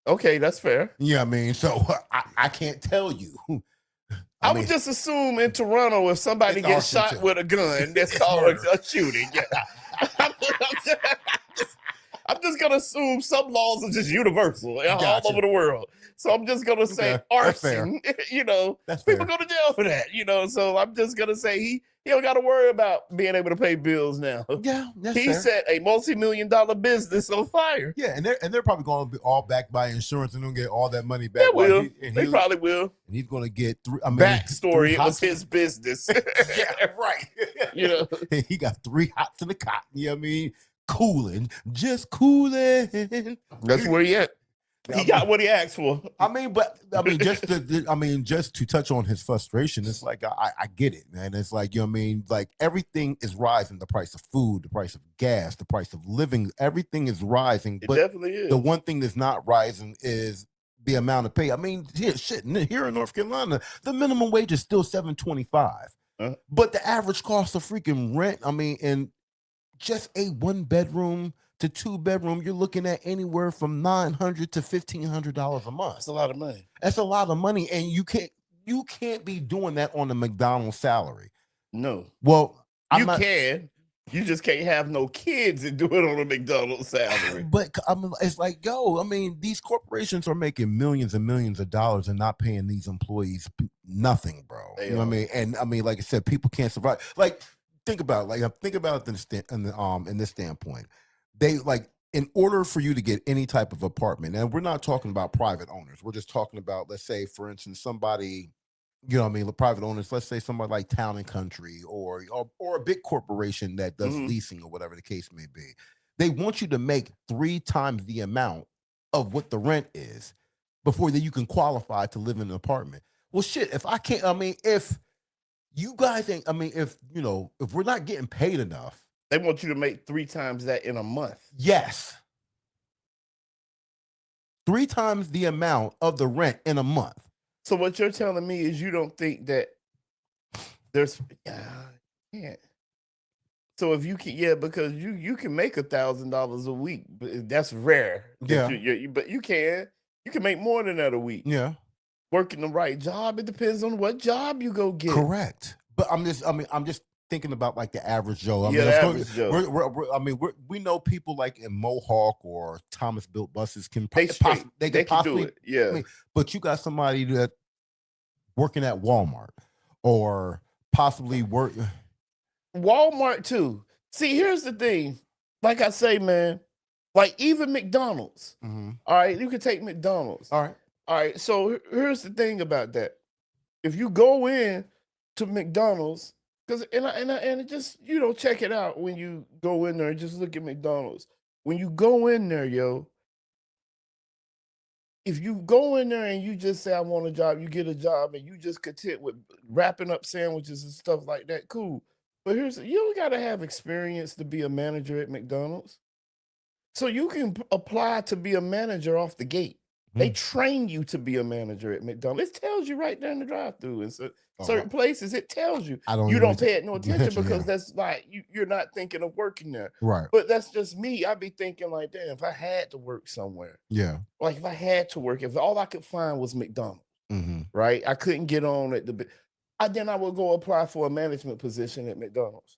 Speaker 1: Okay, that's fair.
Speaker 3: Yeah, I mean, so I can't tell you.
Speaker 1: I would just assume in Toronto, if somebody gets shot with a gun, that's called a shooting. Yeah. I'm just gonna assume some laws are just universal all over the world. So I'm just gonna say arson. You know, people go to jail for that. You know, so I'm just gonna say he don't got to worry about being able to pay bills now.
Speaker 3: Yeah,
Speaker 1: he set a multi-million-dollar business on fire.
Speaker 3: Yeah, and they're probably going to be all backed by insurance and they'll get all that money back.
Speaker 1: They probably will.
Speaker 3: And he's going to get
Speaker 1: backstory. It was his business.
Speaker 3: Yeah, right.
Speaker 1: You know,
Speaker 3: he got 3 hots in the cotton. You know what I mean? Cooling, just cooling.
Speaker 1: That's where he at. He got what he asked for.
Speaker 3: Just to touch on his frustration, it's like I get it, man. It's like, you know what I mean? Like everything is rising. The price of food, the price of gas, the price of living, everything is rising.
Speaker 1: It definitely is.
Speaker 3: The one thing that's not rising is the amount of pay. I mean, here in North Carolina, the minimum wage is still $7.25. But the average cost of freaking rent, I mean, in just a 1-bedroom to 2-bedroom, you're looking at anywhere from $900 to $1,500 a month.
Speaker 1: That's a lot of money.
Speaker 3: That's a lot of money, and you can't be doing that on a McDonald's salary.
Speaker 1: No.
Speaker 3: Well,
Speaker 1: you can. You just can't have no kids and do it on a McDonald's salary.
Speaker 3: But it's like, yo, I mean, these corporations are making millions and millions of dollars and not paying these employees nothing, bro. You know what I mean? And I mean, like I said, people can't survive. Like, think about it in this standpoint. They like, in order for you to get any type of apartment, and we're not talking about private owners. We're just talking about, let's say, for instance, somebody, you know what I mean, the private owners, let's say somebody like Town and Country or a big corporation that does leasing or whatever the case may be. They want you to make 3 times the amount of what the rent is before that you can qualify to live in an apartment. Well, shit, if I can't, I mean, if you guys ain't, I mean, if we're not getting paid enough,
Speaker 1: they want you to make 3 times that in a month.
Speaker 3: Yes. 3 times the amount of the rent in a month.
Speaker 1: So what you're telling me is you don't think that there's can't. So if you can, because you can make $1,000 a week, but that's rare.
Speaker 3: Yeah.
Speaker 1: But you can make more than that a week.
Speaker 3: Yeah.
Speaker 1: Working the right job. It depends on what job you go get.
Speaker 3: Correct. But I'm just thinking about like the average Joe. We know people like in Mohawk or Thomas Built Buses can they can possibly
Speaker 1: do it. Yeah.
Speaker 3: I mean, but you got somebody that working at Walmart or possibly
Speaker 1: Walmart too. See, here's the thing. Like I say, man, like even McDonald's. All right, you can take McDonald's.
Speaker 3: All
Speaker 1: right. So here's the thing about that. If you go in to McDonald's, and just, check it out when you go in there and just look at McDonald's. When you go in there, if you go in there and you just say, I want a job, you get a job and you just content with wrapping up sandwiches and stuff like that, cool. But you got to have experience to be a manager at McDonald's. So you can apply to be a manager off the gate. They train you to be a manager at McDonald's. It tells you right there in the drive-thru. And so certain places, it tells you. You don't pay it no attention because that's like you're not thinking of working there.
Speaker 3: Right.
Speaker 1: But that's just me. I be thinking like, damn, if I had to work somewhere.
Speaker 3: Yeah.
Speaker 1: Like if I had to work, if all I could find was McDonald's, right? I couldn't get on at then I would go apply for a management position at McDonald's.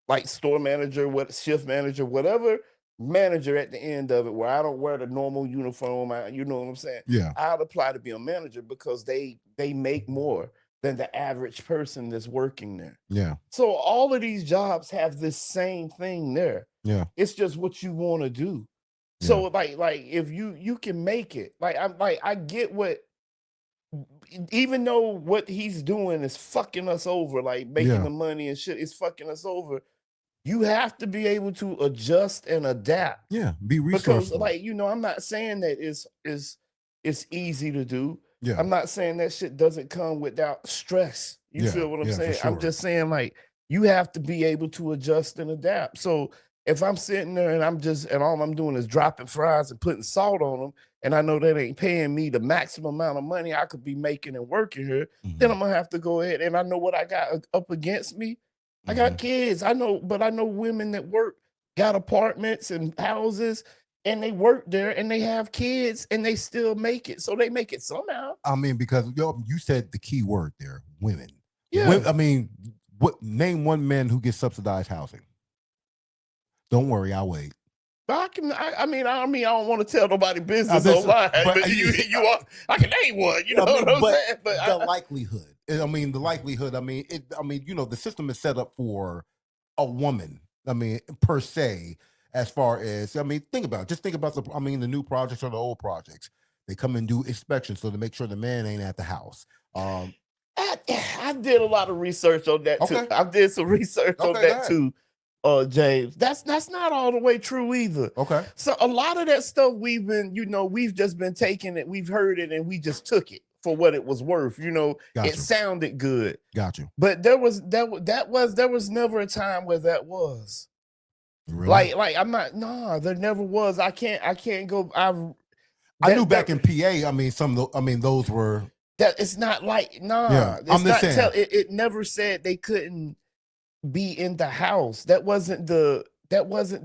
Speaker 1: Like store manager, shift manager, whatever manager at the end of it, where I don't wear the normal uniform. You know what I'm saying?
Speaker 3: Yeah.
Speaker 1: I'd apply to be a manager because they make more than the average person that's working there.
Speaker 3: Yeah.
Speaker 1: So all of these jobs have this same thing there.
Speaker 3: Yeah.
Speaker 1: It's just what you want to do. So like if you can make it, I get what, even though what he's doing is fucking us over, like making the money and shit is fucking us over. You have to be able to adjust and adapt.
Speaker 3: Yeah, be resourceful.
Speaker 1: Because I'm not saying that it's easy to do.
Speaker 3: Yeah.
Speaker 1: I'm not saying that shit doesn't come without stress. You feel what I'm saying?
Speaker 3: Sure.
Speaker 1: I'm just saying like you have to be able to adjust and adapt. So if I'm sitting there and all I'm doing is dropping fries and putting salt on them, and I know that ain't paying me the maximum amount of money I could be making and working here, then I'm gonna have to go ahead, and I know what I got up against me. I got kids. I know women that got apartments and houses, and they work there and they have kids and they still make it. So they make it somehow.
Speaker 3: I mean, because you said the key word there, women.
Speaker 1: Yeah.
Speaker 3: I mean, name one man who gets subsidized housing. Don't worry, I'll wait.
Speaker 1: I don't want to tell nobody business online, but I can name one. You know what I'm saying? But
Speaker 3: the likelihood. I mean, the system is set up for a woman. I mean, per se, as far as think about the new projects or the old projects. They come and do inspections so to make sure the man ain't at the house.
Speaker 1: I did a lot of research on that too. I did some research on that too. James, that's not all the way true either.
Speaker 3: Okay.
Speaker 1: So a lot of that stuff we've just been taking it, we've heard it, and we just took it for what it was worth. It sounded good.
Speaker 3: Got you.
Speaker 1: But there was never a time where that was.
Speaker 3: Really?
Speaker 1: There never was. I can't go.
Speaker 3: I knew back in PA. Those were.
Speaker 1: That it's not like
Speaker 3: Yeah, I'm just saying.
Speaker 1: It never said they couldn't be in the house. That wasn't the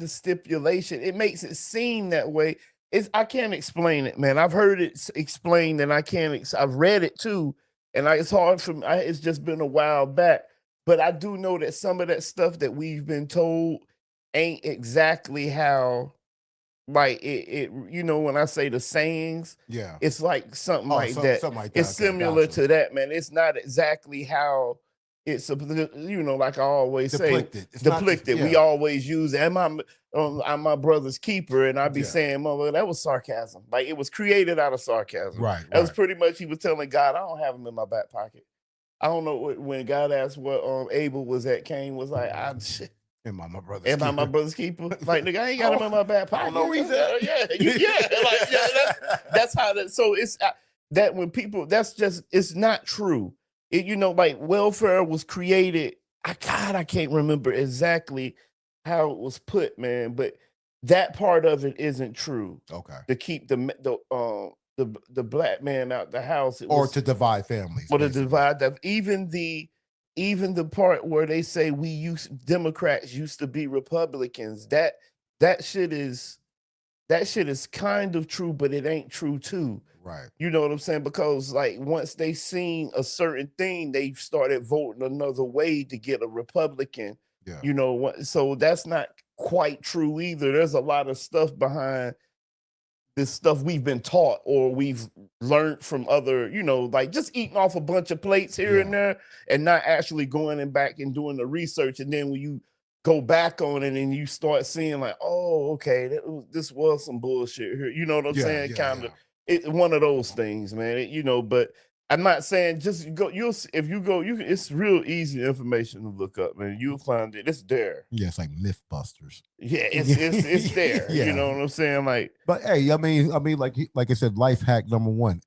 Speaker 1: stipulation. It makes it seem that way. I can't explain it, man. I've heard it explained, and I've read it too, and it's hard for me. It's just been a while back, but I do know that some of that stuff that we've been told ain't exactly how. Like it when I say the sayings, it's like something like that.
Speaker 3: Something like that.
Speaker 1: It's similar to that, man. It's not exactly how it's like I always say, depicted. We always use, I'm my brother's keeper, and I'd be saying, "Mother, that was sarcasm." Like it was created out of sarcasm.
Speaker 3: Right.
Speaker 1: That was pretty much he was telling God, "I don't have him in my back pocket." I don't know when God asked what Abel was at, Cain was like,
Speaker 3: Am I my brother's
Speaker 1: keeper? Am I my brother's keeper? Like, nigga, I ain't got him in my back pocket. No reason. That's how that. So it's that when people, it's not true. Like welfare was created. I can't remember exactly how it was put, man. But that part of it isn't true.
Speaker 3: Okay.
Speaker 1: To keep the black man out the house,
Speaker 3: to divide families,
Speaker 1: or to divide them. Even the part where they say Democrats used to be Republicans, that shit is kind of true, but it ain't true too.
Speaker 3: Right.
Speaker 1: You know what I'm saying? Because like once they seen a certain thing, they started voting another way to get a Republican. Yeah. So that's not quite true either. There's a lot of stuff behind this stuff we've been taught or we've learned from other, like just eating off a bunch of plates here and there and not actually going and back and doing the research. And then when you go back on it and you start seeing like, oh, okay, this was some bullshit here. You know what I'm saying? Kind of. It's one of those things, man. But I'm not saying just go. It's real easy information to look up, man. You'll find it. It's there.
Speaker 3: Yeah, it's like Mythbusters.
Speaker 1: Yeah, it's there. You know what I'm saying? Like,
Speaker 3: but hey, I mean, like I said, life hack number one.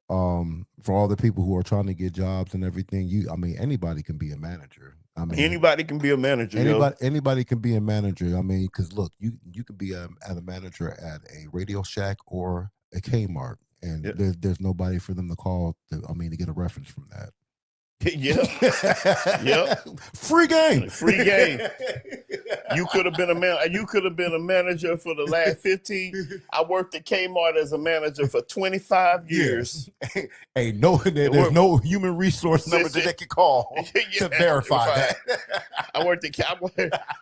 Speaker 3: For all the people who are trying to get jobs and everything, anybody can be a manager.
Speaker 1: Anybody can be a manager.
Speaker 3: Anybody can be a manager. Because look, you could be a manager at a Radio Shack or a Kmart, and there's nobody for them to call. To get a reference from that.
Speaker 1: Yep.
Speaker 3: Free game.
Speaker 1: You could have been a man. You could have been a manager for the last 15. I worked at Kmart as a manager for 25 years.
Speaker 3: Hey, there's no human resource number that they can call to verify that.
Speaker 1: I worked at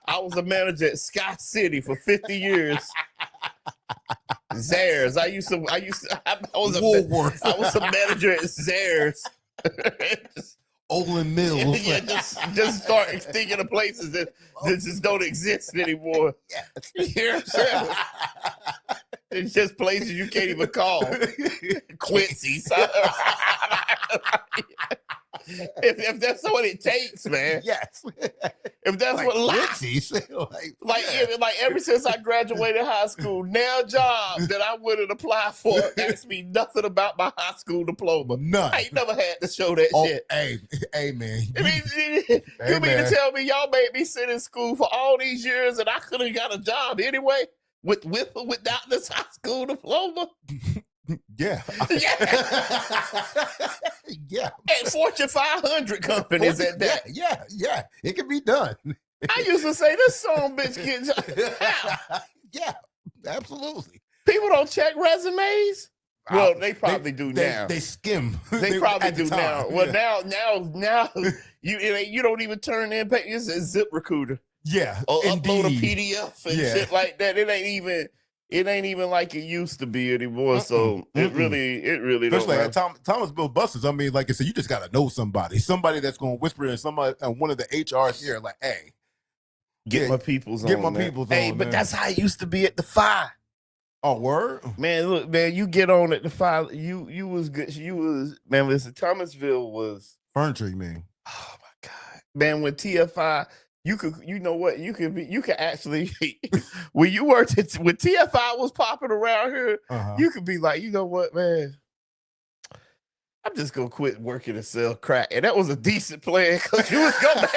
Speaker 1: I was a manager at Sky City for 50 years. Zaire's. I was a manager at Zaire's.
Speaker 3: Olin Mills.
Speaker 1: just start thinking of places that just don't exist anymore. Yes. It's just places you can't even call. Quincy. If that's what it takes, man.
Speaker 3: Yes.
Speaker 1: If that's
Speaker 3: like
Speaker 1: what
Speaker 3: Quincy's.
Speaker 1: like ever since I graduated high school, now job that I wouldn't apply for asked me nothing about my high school diploma.
Speaker 3: None.
Speaker 1: I ain't never had to show that shit.
Speaker 3: Hey, man.
Speaker 1: I mean, you mean to tell me y'all made me sit in school for all these years and I could have got a job anyway with or without this high school diploma?
Speaker 3: Yeah. Yeah.
Speaker 1: And Fortune 500 companies at that.
Speaker 3: Yeah. It can be done.
Speaker 1: I used to say this song bitch gets
Speaker 3: Yeah, absolutely.
Speaker 1: People don't check resumes. Well, they probably do now.
Speaker 3: They skim.
Speaker 1: They probably do now. Well, now you don't even turn in papers. It's a ZipRecruiter.
Speaker 3: Yeah,
Speaker 1: or upload a PDF and shit like that. It ain't even like it used to be anymore. So it really
Speaker 3: especially
Speaker 1: don't
Speaker 3: like Thomasville buses. I mean, like I said, you just gotta know somebody that's gonna whisper in somebody one of the HRs here, like, hey,
Speaker 1: get my people's on.
Speaker 3: Hey,
Speaker 1: but that's how it used to be at the fire.
Speaker 3: Oh, word?
Speaker 1: Man, look, man, you get on at the fire. You was good. You was, man, listen, Thomasville was
Speaker 3: furniture, you mean?
Speaker 1: Oh my God. Man, when TFI, you could actually when you worked when TFI was popping around here, you could be like, you know what, man? I'm just gonna quit working and sell crack. And that was a decent plan because you was gonna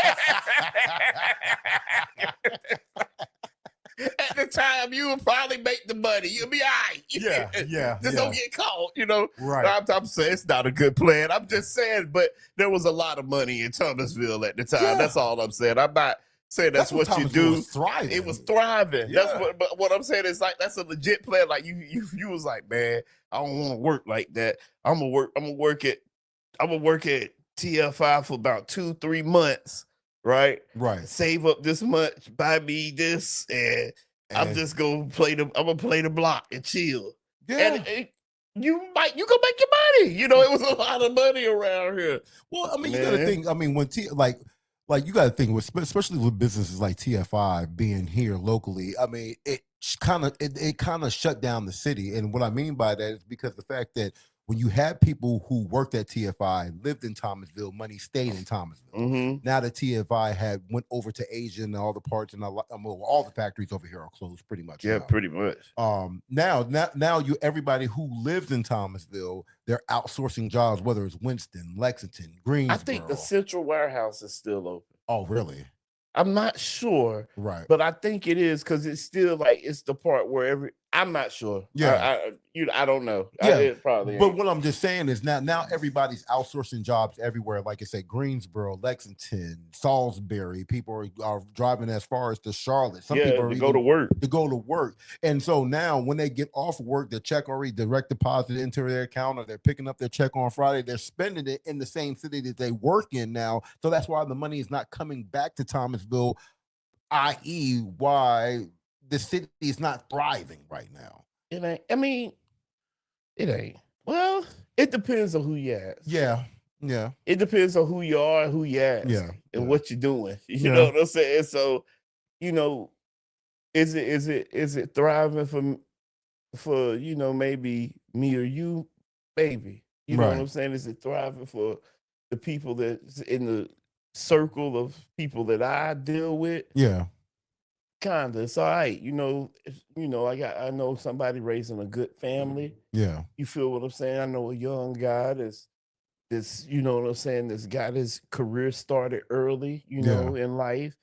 Speaker 1: at the time, you would probably make the money. You'll be all right.
Speaker 3: Yeah.
Speaker 1: Just don't get caught, you know.
Speaker 3: Right.
Speaker 1: I'm saying it's not a good plan. I'm just saying, but there was a lot of money in Thomasville at the time. Yeah. That's all I'm saying. I'm not saying that's what you do. It was thriving. Yeah. But what I'm saying is like that's a legit plan. Like you was like, man, I don't want to work like that. I'm gonna work at TFI for about 2-3 months. Right. Save up this much, buy me this, and I'm just gonna play the block and chill. Yeah. And you gonna make your money. You know, it was a lot of money around here.
Speaker 3: Well, I mean, you gotta think. I mean, when like you gotta think, especially with businesses like TFI being here locally. I mean, it kind of shut down the city, and what I mean by that is because the fact that when you had people who worked at TFI, lived in Thomasville, money stayed in Thomasville. Mm-hmm. Now that TFI went over to Asia and all the parts and all the factories over here are closed pretty much.
Speaker 1: Yeah, pretty much.
Speaker 3: Now everybody who lives in Thomasville, they're outsourcing jobs, whether it's Winston, Lexington, Greensboro.
Speaker 1: I think the central warehouse is still open.
Speaker 3: Oh, really?
Speaker 1: I'm not sure,
Speaker 3: right?
Speaker 1: But I think it is because it's still like it's the part where I'm not sure.
Speaker 3: Yeah,
Speaker 1: I don't know.
Speaker 3: Yeah,
Speaker 1: it probably.
Speaker 3: But what I'm just saying is now everybody's outsourcing jobs everywhere. Like I said, Greensboro, Lexington, Salisbury. People are driving as far as to Charlotte. Some people are
Speaker 1: go to
Speaker 3: work. And so now when they get off work, the check already direct deposited into their account, or they're picking up their check on Friday. They're spending it in the same city that they work in now. So that's why the money is not coming back to Thomasville, i.e., why the city is not thriving right now.
Speaker 1: It ain't. I mean, it ain't. Well, it depends on who you ask.
Speaker 3: Yeah.
Speaker 1: It depends on who you are and who you ask.
Speaker 3: Yeah.
Speaker 1: And what you're doing. You know what I'm saying? So, you know, is it thriving for maybe me or you? Maybe. You know what I'm saying? Is it thriving for the people that's in the circle of people that I deal with?
Speaker 3: Yeah.
Speaker 1: Kinda. It's all right. I know somebody raising a good family.
Speaker 3: Yeah.
Speaker 1: You feel what I'm saying? I know a young guy that's you know what I'm saying, that's got his career started early, in life.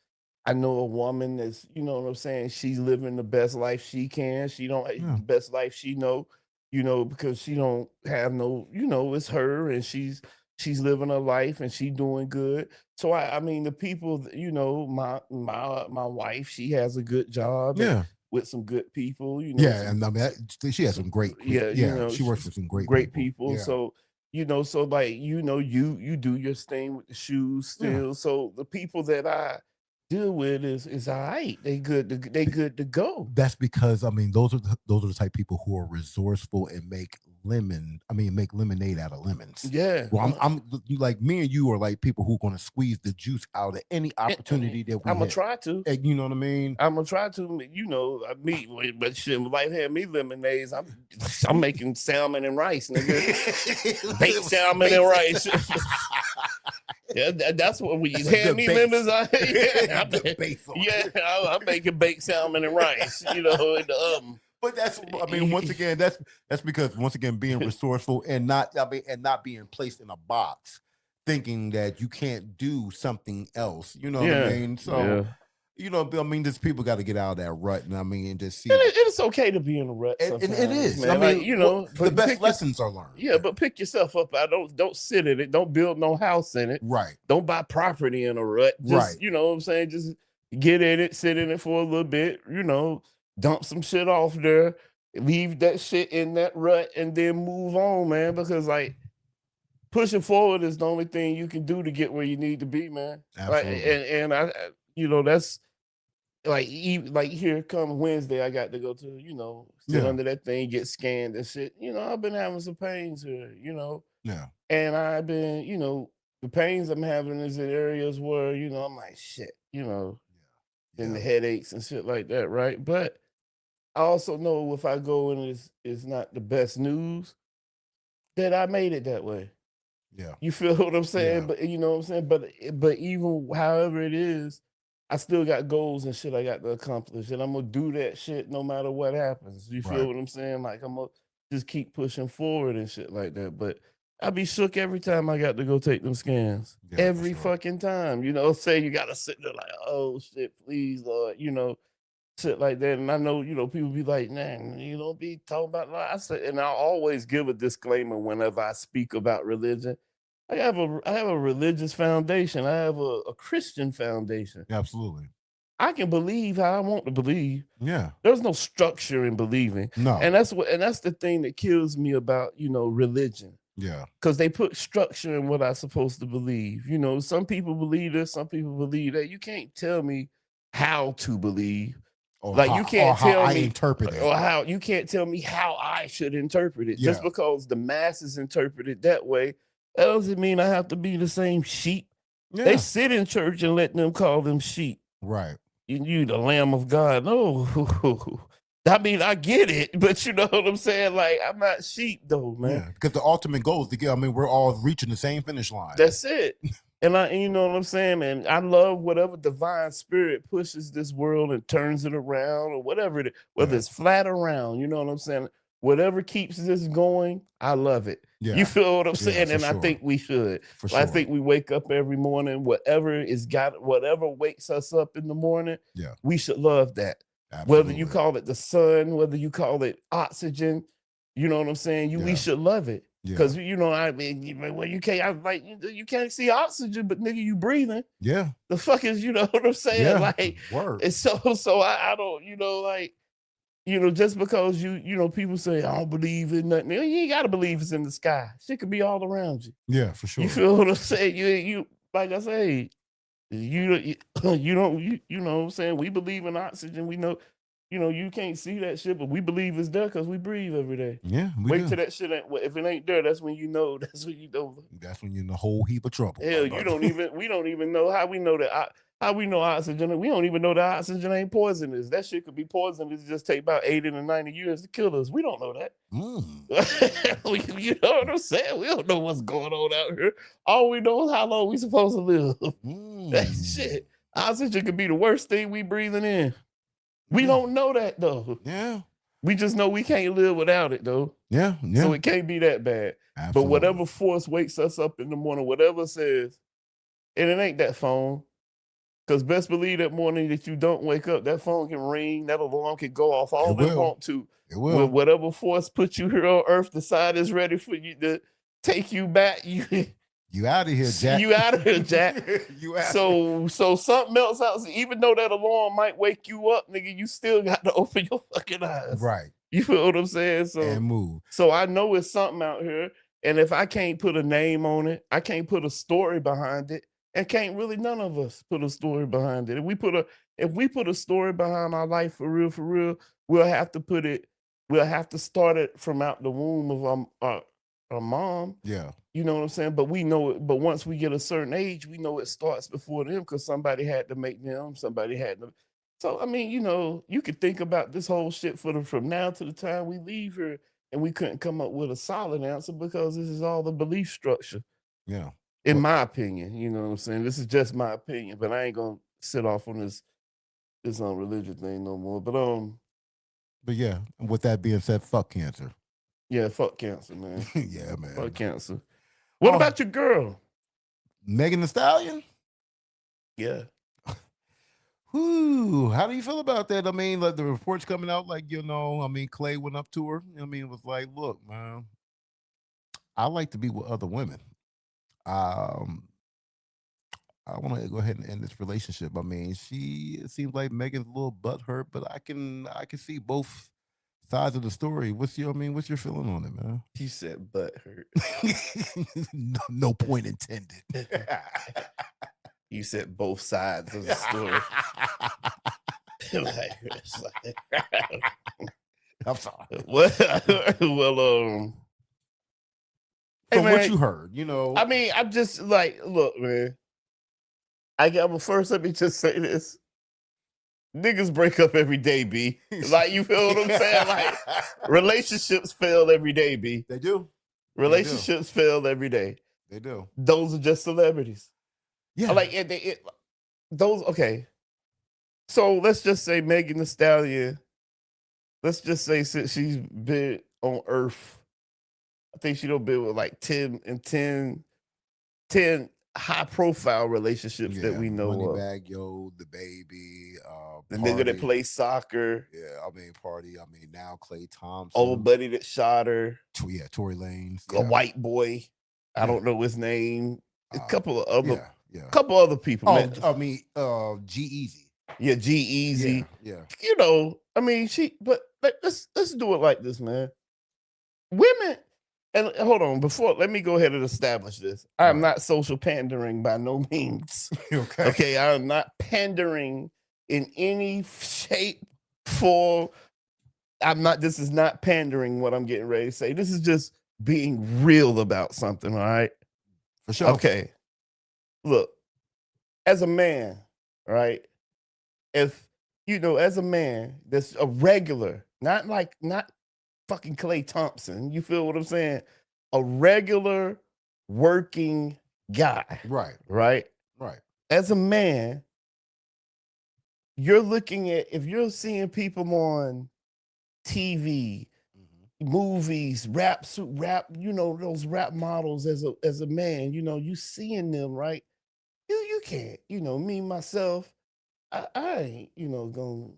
Speaker 1: I know a woman that's, you know what I'm saying, she's living the best life she can. She don't the best life she know. you know, because she don't have no, you know, it's her and she's living her life and she doing good. So I mean, the people, you know, my wife, she has a good job and
Speaker 3: Yeah.
Speaker 1: with some good people, you know.
Speaker 3: Yeah, and I mean, she has some great.
Speaker 1: Yeah, you
Speaker 3: Yeah,
Speaker 1: know,
Speaker 3: she works with some great
Speaker 1: great
Speaker 3: people.
Speaker 1: people.
Speaker 3: Yeah.
Speaker 1: So, you know, so like, you know, you do your thing with the shoes still.
Speaker 3: Yeah.
Speaker 1: So the people that I deal with is all right. They good to go.
Speaker 3: That's because I mean those are the type of people who are resourceful and make lemonade out of lemons.
Speaker 1: Yeah.
Speaker 3: Well, I'm like me and you are like people who are going to squeeze the juice out of any opportunity that we
Speaker 1: I'm gonna
Speaker 3: have.
Speaker 1: try to.
Speaker 3: And you know what I mean?
Speaker 1: I'm gonna try to, you know, but shit, my wife had me lemonades. I'm making salmon and rice, nigga. Baked salmon and rice. Yeah, that's what we hand me lemons. I'm making baked salmon and rice, you know, in the oven.
Speaker 3: But that's, I mean, once again, that's because once again being resourceful and not being placed in a box, thinking that you can't do something else. You know what I mean? So you know, I mean, just people got to get out of that rut, and I mean, and just see.
Speaker 1: It's okay to be in a rut.
Speaker 3: And it is.
Speaker 1: Man.
Speaker 3: I mean,
Speaker 1: like, you know,
Speaker 3: the best lessons are learned.
Speaker 1: Yeah, but pick yourself up. Don't sit in it. Don't build no house in it.
Speaker 3: Right.
Speaker 1: Don't buy property in a rut. Just, you know what I'm saying? Just get in it, sit in it for a little bit, you know, dump some shit off there, leave that shit in that rut, and then move on, man. Because like pushing forward is the only thing you can do to get where you need to be, man.
Speaker 3: Absolutely.
Speaker 1: Like, and I, you know, that's like here come Wednesday, I got to go to, you know, sit under that thing, get scanned and shit. You know, I've been having some pains here, you know.
Speaker 3: Yeah.
Speaker 1: And I've been, you know, the pains I'm having is in areas where, you know, I'm like, shit, you know, and the headaches and shit like that, right? But I also know if I go and it's not the best news, that I made it that way.
Speaker 3: Yeah.
Speaker 1: You feel what I'm saying?
Speaker 3: Yeah.
Speaker 1: But you know what I'm saying? But even however it is, I still got goals and shit I got to accomplish. And I'm gonna do that shit no matter what happens. You feel what I'm saying? Like I'm gonna just keep pushing forward and shit like that. But I be shook every time I got to go take them scans. Every fucking time. You know, say you gotta sit there like, oh shit, please, Lord, you know, shit like that. And I know, you know, people be like, man, you don't be talking about I said, and I always give a disclaimer whenever I speak about religion. I have a religious foundation. I have a Christian foundation.
Speaker 3: Absolutely.
Speaker 1: I can believe how I want to believe.
Speaker 3: Yeah.
Speaker 1: There's no structure in believing.
Speaker 3: No.
Speaker 1: And that's the thing that kills me about, you know, religion.
Speaker 3: Yeah.
Speaker 1: Because they put structure in what I'm supposed to believe. You know, some people believe this, some people believe that. You can't tell me how to believe.
Speaker 3: Or
Speaker 1: like
Speaker 3: how,
Speaker 1: you can't
Speaker 3: tell
Speaker 1: me
Speaker 3: I interpret it.
Speaker 1: Or how you can't tell me how I should interpret it. Just because the masses interpret it that way, that doesn't mean I have to be the same sheep. Yeah. They sit in church and let them call them sheep.
Speaker 3: Right.
Speaker 1: You the Lamb of God. No. I mean, I get it, but you know what I'm saying? Like, I'm not sheep though, man.
Speaker 3: Yeah, because the ultimate goal is to get, I mean, we're all reaching the same finish line.
Speaker 1: That's it. And you know what I'm saying? And I love whatever divine spirit pushes this world and turns it around or whatever it is, whether it's flat around, you know what I'm saying? Whatever keeps this going, I love it. Yeah. You feel what I'm saying? And I think we should. I think we wake up every morning, whatever wakes us up in the morning, we should love that. Absolutely. Whether you call it the sun, whether you call it oxygen, you know what I'm saying? We should love it. Because you know, I mean, well, you can't see oxygen, but nigga, you breathing. Yeah. The fuck is, you know what I'm saying? Yeah. Like, word. And so I don't, you know, like, you know, just because you know, people say I don't believe in nothing. You ain't gotta believe it's in the sky. Shit could be all around you. Yeah, for sure. You feel what I'm saying? You like I say, you know what I'm saying? We believe in oxygen. We know. You know, you can't see that shit, but we believe it's there because we breathe every day. Yeah, wait till that shit ain't. If it ain't there, that's when you know. That's when you know. That's when you're in a whole heap of trouble. Hell, we don't even know how we know that. How we know oxygen? We don't even know that oxygen ain't poisonous. That shit could be poisonous. It just take about 80 to 90 years to kill us. We don't know that. You know what I'm saying? We don't know what's going on out here. All we know is how long we supposed to live. That shit. Oxygen could be the worst thing we breathing in. We don't know that though. Yeah. We just know we can't live without it though. Yeah. So it can't be that bad. Absolutely. But whatever force wakes us up in the morning, whatever says, and it ain't that phone. Because best believe that morning that you don't wake up, that phone can ring, that alarm can go off all they want to.
Speaker 3: It will.
Speaker 1: With whatever force put you here on earth, decide is ready for you to take you back.
Speaker 3: You out of here, Jack.
Speaker 1: You out of here, Jack.
Speaker 3: You out.
Speaker 1: So something else out. Even though that alarm might wake you up, nigga, you still got to open your fucking eyes.
Speaker 3: Right.
Speaker 1: You feel what I'm saying? So
Speaker 3: and move.
Speaker 1: So I know it's something out here, and if I can't put a name on it, I can't put a story behind it, and can't really none of us put a story behind it. If we put a story behind our life for real, we'll have to start it from out the womb of our mom.
Speaker 3: Yeah.
Speaker 1: You know what I'm saying? But we know it. But once we get a certain age, we know it starts before them because somebody had to make them. Somebody had to. So I mean, you could think about this whole shit from now to the time we leave here, and we couldn't come up with a solid answer because this is all the belief structure.
Speaker 3: Yeah.
Speaker 1: In my opinion, you know what I'm saying? This is just my opinion, but I ain't gonna sit off on this religious thing no more.
Speaker 3: But yeah, with that being said, fuck cancer.
Speaker 1: Yeah, fuck cancer, man.
Speaker 3: Yeah, man.
Speaker 1: Fuck cancer. What about your girl?
Speaker 3: Megan Thee Stallion?
Speaker 1: Yeah.
Speaker 3: Whoo, how do you feel about that? I mean, like the reports coming out, like, Clay went up to her. It was like, look, man, I like to be with other women. I want to go ahead and end this relationship. I mean, it seems like Megan's a little butthurt, but I can see both sides of the story. What's your feeling on it, man?
Speaker 1: He said butthurt.
Speaker 3: No point intended.
Speaker 1: You said both sides of the story.
Speaker 3: I'm sorry.
Speaker 1: Well,
Speaker 3: from what you heard,
Speaker 1: I mean, I'm just like, look, man. First, let me just say this. Niggas break up every day, B. Like, you feel what I'm saying? Like, relationships fail every day, B.
Speaker 3: They do.
Speaker 1: Relationships fail every day.
Speaker 3: They do.
Speaker 1: Those are just celebrities.
Speaker 3: Yeah.
Speaker 1: Like, those, okay. So let's just say Megan Thee Stallion, let's just say since she's been on Earth, I think she done been with like 10 high profile relationships that we know of.
Speaker 3: Moneybag Yo, the baby,
Speaker 1: the nigga that plays soccer.
Speaker 3: Yeah, Party. Now Klay Thompson.
Speaker 1: Old buddy that shot her.
Speaker 3: Yeah, Tory Lanez.
Speaker 1: A white boy. I don't know his name. A couple of other
Speaker 3: couple
Speaker 1: other people.
Speaker 3: G-Eazy.
Speaker 1: Yeah, G-Eazy.
Speaker 3: Yeah.
Speaker 1: But let's do it like this, man. Women. And hold on, let me go ahead and establish this. I am not social pandering by no means.
Speaker 3: Okay.
Speaker 1: Okay, I am not pandering in any shape, form. This is not pandering what I'm getting ready to say. This is just being real about something, all right?
Speaker 3: For sure.
Speaker 1: Okay. Look, as a man, right? If, as a man that's a regular, not fucking Klay Thompson. You feel what I'm saying? A regular working guy.
Speaker 3: Right.
Speaker 1: As a man, you're looking at, if you're seeing people on TV, movies, rap, those rap models as a man, you seeing them, right? You can't, me, myself, I ain't, gonna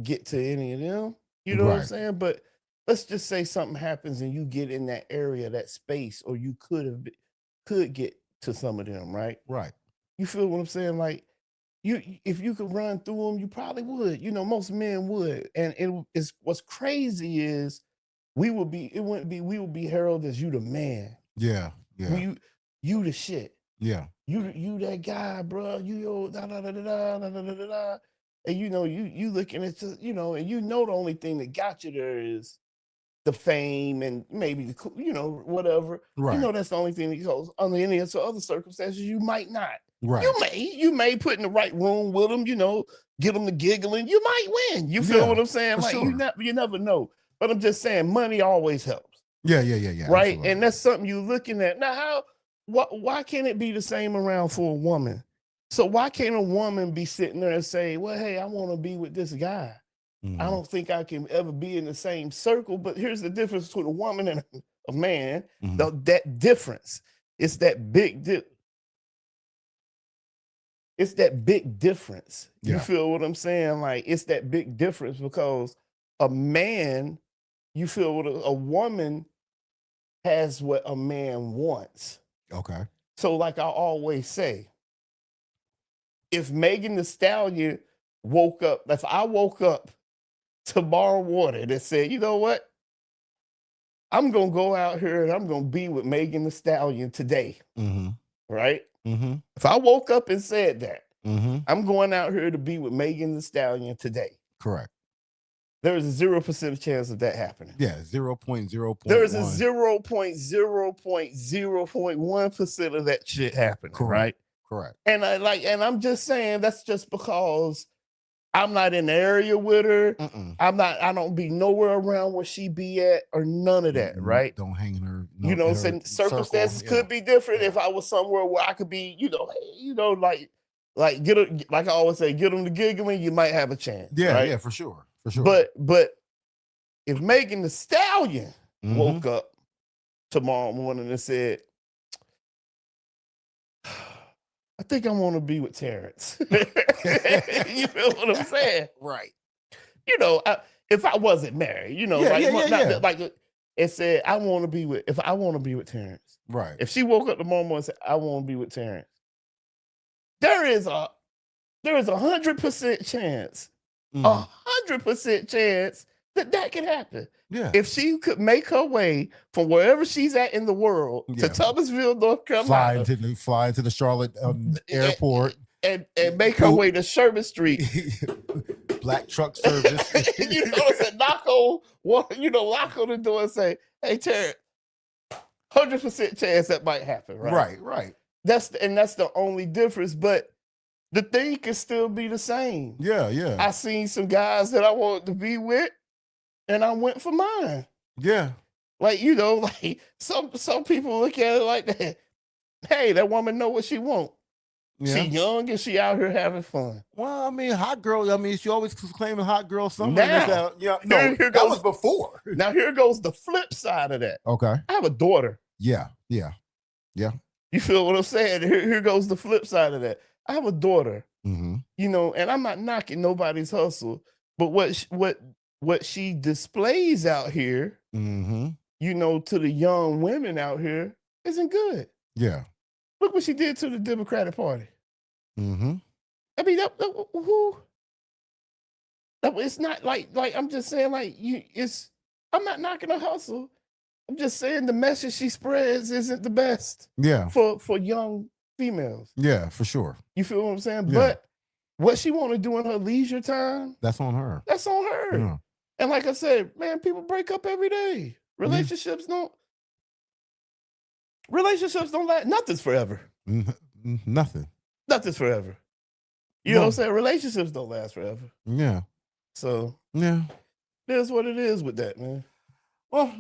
Speaker 1: get to any of them. You know what I'm saying? But let's just say something happens and you get in that area, that space, or you could get to some of them, right?
Speaker 3: Right.
Speaker 1: You feel what I'm saying? Like, if you could run through them, you probably would. Most men would. And what's crazy is we would be heralded as you the man.
Speaker 3: Yeah.
Speaker 1: You the shit.
Speaker 3: Yeah.
Speaker 1: You that guy, bro. You da da da da da da da da da. And you looking at and the only thing that got you there is the fame and maybe the whatever.
Speaker 3: Right.
Speaker 1: That's the only thing that goes. Under any other circumstances, you might not.
Speaker 3: Right.
Speaker 1: You may put in the right room with them, get them to giggling. You might win. You feel what I'm saying? Like,
Speaker 3: sure.
Speaker 1: you never know. But I'm just saying, money always helps.
Speaker 3: Yeah.
Speaker 1: Right.
Speaker 3: Absolutely.
Speaker 1: And that's something you're looking at. Now, why can't it be the same around for a woman? So why can't a woman be sitting there and say, well, hey, I want to be with this guy. I don't think I can ever be in the same circle. But here's the difference between a woman and a man. That difference. It's that big it's that big difference. You
Speaker 3: Yeah.
Speaker 1: feel what I'm saying? Like it's that big difference because a man, you feel what a woman has what a man wants.
Speaker 3: Okay.
Speaker 1: So like I always say, if Megan Thee Stallion woke up, if I woke up tomorrow morning and said, you know what? I'm gonna go out here and I'm gonna be with Megan Thee Stallion today.
Speaker 3: Mm-hmm.
Speaker 1: Right?
Speaker 3: Mm-hmm.
Speaker 1: If I woke up and said that,
Speaker 3: Mm-hmm.
Speaker 1: I'm going out here to be with Megan Thee Stallion today.
Speaker 3: Correct.
Speaker 1: There is a 0% chance of that happening.
Speaker 3: Yeah, 0.0.
Speaker 1: There is a 0.0.0.1% of that shit happening.
Speaker 3: Correct.
Speaker 1: Right?
Speaker 3: Correct.
Speaker 1: And I'm just saying that's just because I'm not in the area with her. I don't be nowhere around where she be at or none of that, right?
Speaker 3: Don't hang in her.
Speaker 1: You know, circumstances could be different if I was somewhere where I could be, like get a, like I always say, get them to giggling, you might have a chance.
Speaker 3: Yeah,
Speaker 1: right?
Speaker 3: yeah, for sure. For sure.
Speaker 1: But if Megan Thee Stallion woke up tomorrow morning and said, I think I want to be with Terrence. You feel what I'm saying?
Speaker 3: Right.
Speaker 1: You know, if I wasn't married, like it said, if I want to be with Terrence.
Speaker 3: Right.
Speaker 1: If she woke up tomorrow morning and said, I want to be with Terrence, there is a 100% chance, 100% chance that can happen.
Speaker 3: Yeah.
Speaker 1: If she could make her way from wherever she's at in the world to Thomasville, North Carolina,
Speaker 3: fly into the Charlotte airport,
Speaker 1: and make her way to Sherman Street,
Speaker 3: black truck service.
Speaker 1: you know, knock on the door and say, "Hey, Terrence, 100% chance that might happen." Right.
Speaker 3: Right.
Speaker 1: That's the only difference, but the thing can still be the same.
Speaker 3: Yeah, yeah.
Speaker 1: I seen some guys that I wanted to be with, and I went for mine.
Speaker 3: Yeah.
Speaker 1: Like, like some people look at it like that. Hey, that woman know what she want. Yeah. She young and she out here having fun.
Speaker 3: Well, I mean, hot girl. I mean, she always claiming hot girl summer.
Speaker 1: Now,
Speaker 3: that was before.
Speaker 1: Now here goes the flip side of that.
Speaker 3: Okay.
Speaker 1: I have a daughter.
Speaker 3: Yeah.
Speaker 1: You feel what I'm saying? Here goes the flip side of that. I have a daughter. And I'm not knocking nobody's hustle, but what she displays out here, to the young women out here isn't good.
Speaker 3: Yeah.
Speaker 1: Look what she did to the Democratic Party. I mean, it's not like I'm just saying I'm not knocking her hustle. I'm just saying the message she spreads isn't the best.
Speaker 3: Yeah.
Speaker 1: For young females.
Speaker 3: Yeah, for sure.
Speaker 1: You feel what I'm saying?
Speaker 3: Yeah.
Speaker 1: But what she want to do in her leisure time,
Speaker 3: that's on her.
Speaker 1: That's on her. Yeah. And like I said, man, people break up every day. Relationships don't last. Nothing's forever.
Speaker 3: Nothing.
Speaker 1: Nothing's forever. You know what I'm saying? Relationships don't last forever.
Speaker 3: Yeah.
Speaker 1: So
Speaker 3: yeah,
Speaker 1: that's what it is with that, man.
Speaker 3: Well,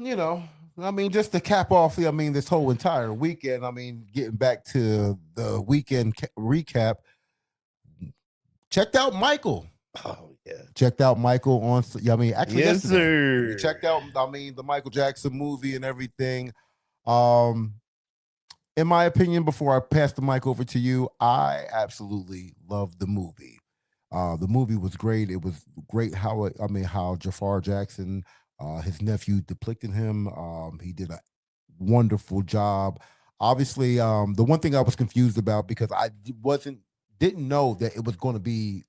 Speaker 3: I mean, just to cap off, this whole entire weekend, getting back to the weekend recap, checked out Michael.
Speaker 1: Oh, yeah.
Speaker 3: Checked out Michael on, actually,
Speaker 1: yes,
Speaker 3: yesterday.
Speaker 1: sir.
Speaker 3: Checked out, the Michael Jackson movie and everything. In my opinion, before I pass the mic over to you, I absolutely loved the movie. The movie was great. It was great how Jafar Jackson, his nephew, depicted him. He did a wonderful job. Obviously, the one thing I was confused about, because I didn't know that it was going to be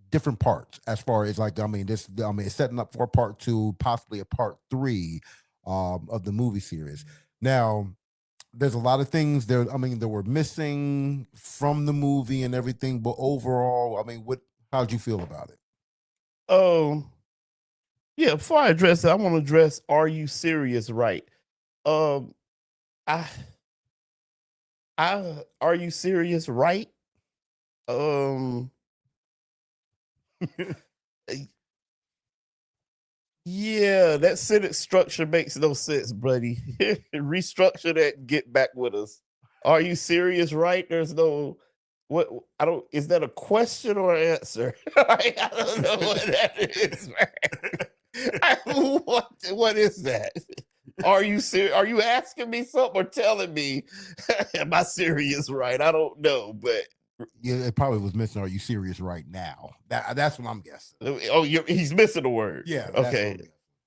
Speaker 3: different parts, as far as it's setting up for a part 2, possibly a part 3 of the movie series. Now, there's a lot of things there. That were missing from the movie and everything, but overall, how'd you feel about it?
Speaker 1: Yeah, before I address it, I want to address, are you serious? Right. Are you serious? Right. Yeah, that sentence structure makes no sense, buddy. Restructure that and get back with us. Are you serious? Right. There's no is that a question or an answer? I don't know what that is, man. What is that? Are you serious? Are you asking me something or telling me, am I serious? Right. I don't know, but
Speaker 3: Yeah, it probably was missing. Are you serious right now? That's what I'm guessing.
Speaker 1: Oh, he's missing a word.
Speaker 3: Yeah.
Speaker 1: Okay.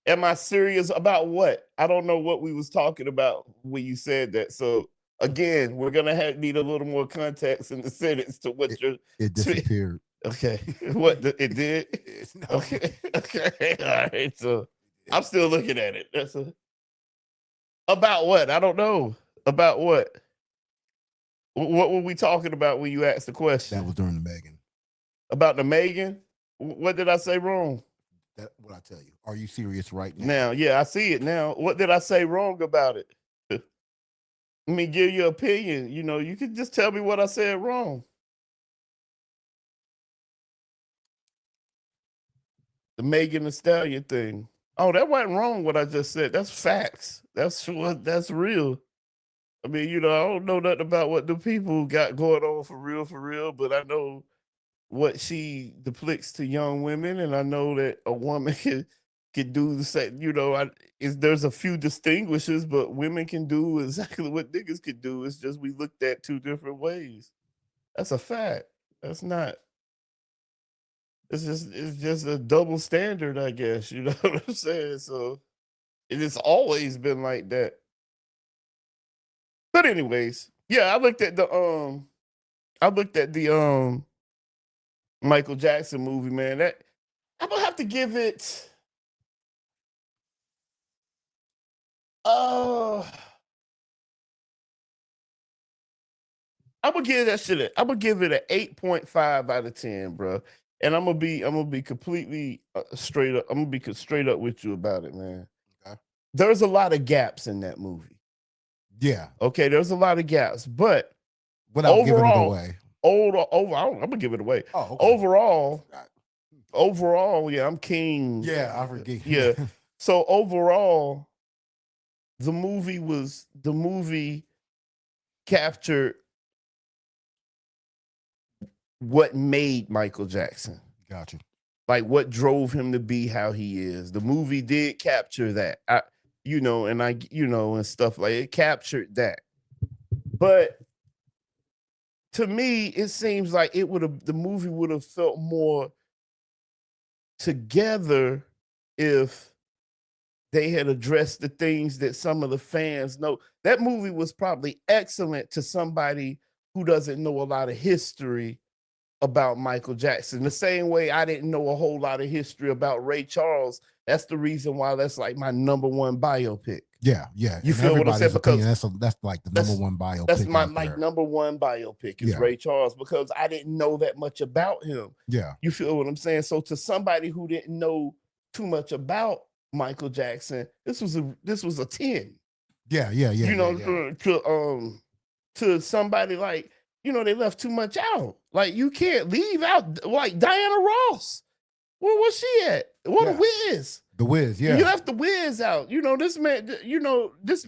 Speaker 1: Am I serious about what? I don't know what we was talking about when you said that. So again, we're gonna need a little more context in the sentence to what
Speaker 3: it disappeared.
Speaker 1: Okay. What it did?
Speaker 3: No.
Speaker 1: Okay. Okay. All right. So I'm still looking at it. About what? I don't know. About what? What were we talking about when you asked the question?
Speaker 3: That was during the Megan.
Speaker 1: About the Megan? What did I say wrong?
Speaker 3: That what I tell you. Are you serious right now?
Speaker 1: Now, yeah, I see it now. What did I say wrong about it? Let me give you an opinion. You know, you can just tell me what I said wrong. The Megan Thee Stallion thing. Oh, that wasn't wrong what I just said. That's facts. That's real. I mean, you know, I don't know nothing about what the people got going on for real, but I know what she depicts to young women, and I know that a woman can do the same. You know, there's a few distinguishes, but women can do exactly what niggas can do. It's just we looked at two different ways. That's a fact. That's not. It's just a double standard, I guess. You know what I'm saying? So it's always been like that. But anyways, yeah, I looked at the Michael Jackson movie, man. That I'm gonna have to give it I'm gonna give that shit I'm gonna give it an 8.5 out of 10, bro. And I'm gonna be completely straight up. I'm gonna be straight up with you about it, man.
Speaker 3: Okay.
Speaker 1: There's a lot of gaps in that movie.
Speaker 3: Yeah.
Speaker 1: Okay, there's a lot of gaps, but
Speaker 3: without
Speaker 1: overall,
Speaker 3: giving it away.
Speaker 1: I'm gonna give it away.
Speaker 3: Oh, okay.
Speaker 1: Overall, yeah, I'm king.
Speaker 3: Yeah, I forget.
Speaker 1: Yeah. So overall, the movie captured what made Michael Jackson.
Speaker 3: Gotcha.
Speaker 1: Like what drove him to be how he is. The movie did capture that. And stuff like it captured that. But to me, it seems like the movie would have felt more together if they had addressed the things that some of the fans know. That movie was probably excellent to somebody who doesn't know a lot of history about Michael Jackson. The same way I didn't know a whole lot of history about Ray Charles. That's the reason why that's like my number one biopic.
Speaker 3: Yeah.
Speaker 1: You feel what I'm saying? Because
Speaker 3: that's like the number one biopic.
Speaker 1: That's my number one biopic is Ray Charles, because I didn't know that much about him.
Speaker 3: Yeah.
Speaker 1: You feel what I'm saying? So to somebody who didn't know too much about Michael Jackson, this was a 10.
Speaker 3: Yeah.
Speaker 1: You know, to somebody like, you know, they left too much out. Like you can't leave out like Diana Ross. Where was she at? What a Wiz.
Speaker 3: The Wiz, yeah.
Speaker 1: You left the Wiz out. You know, this man,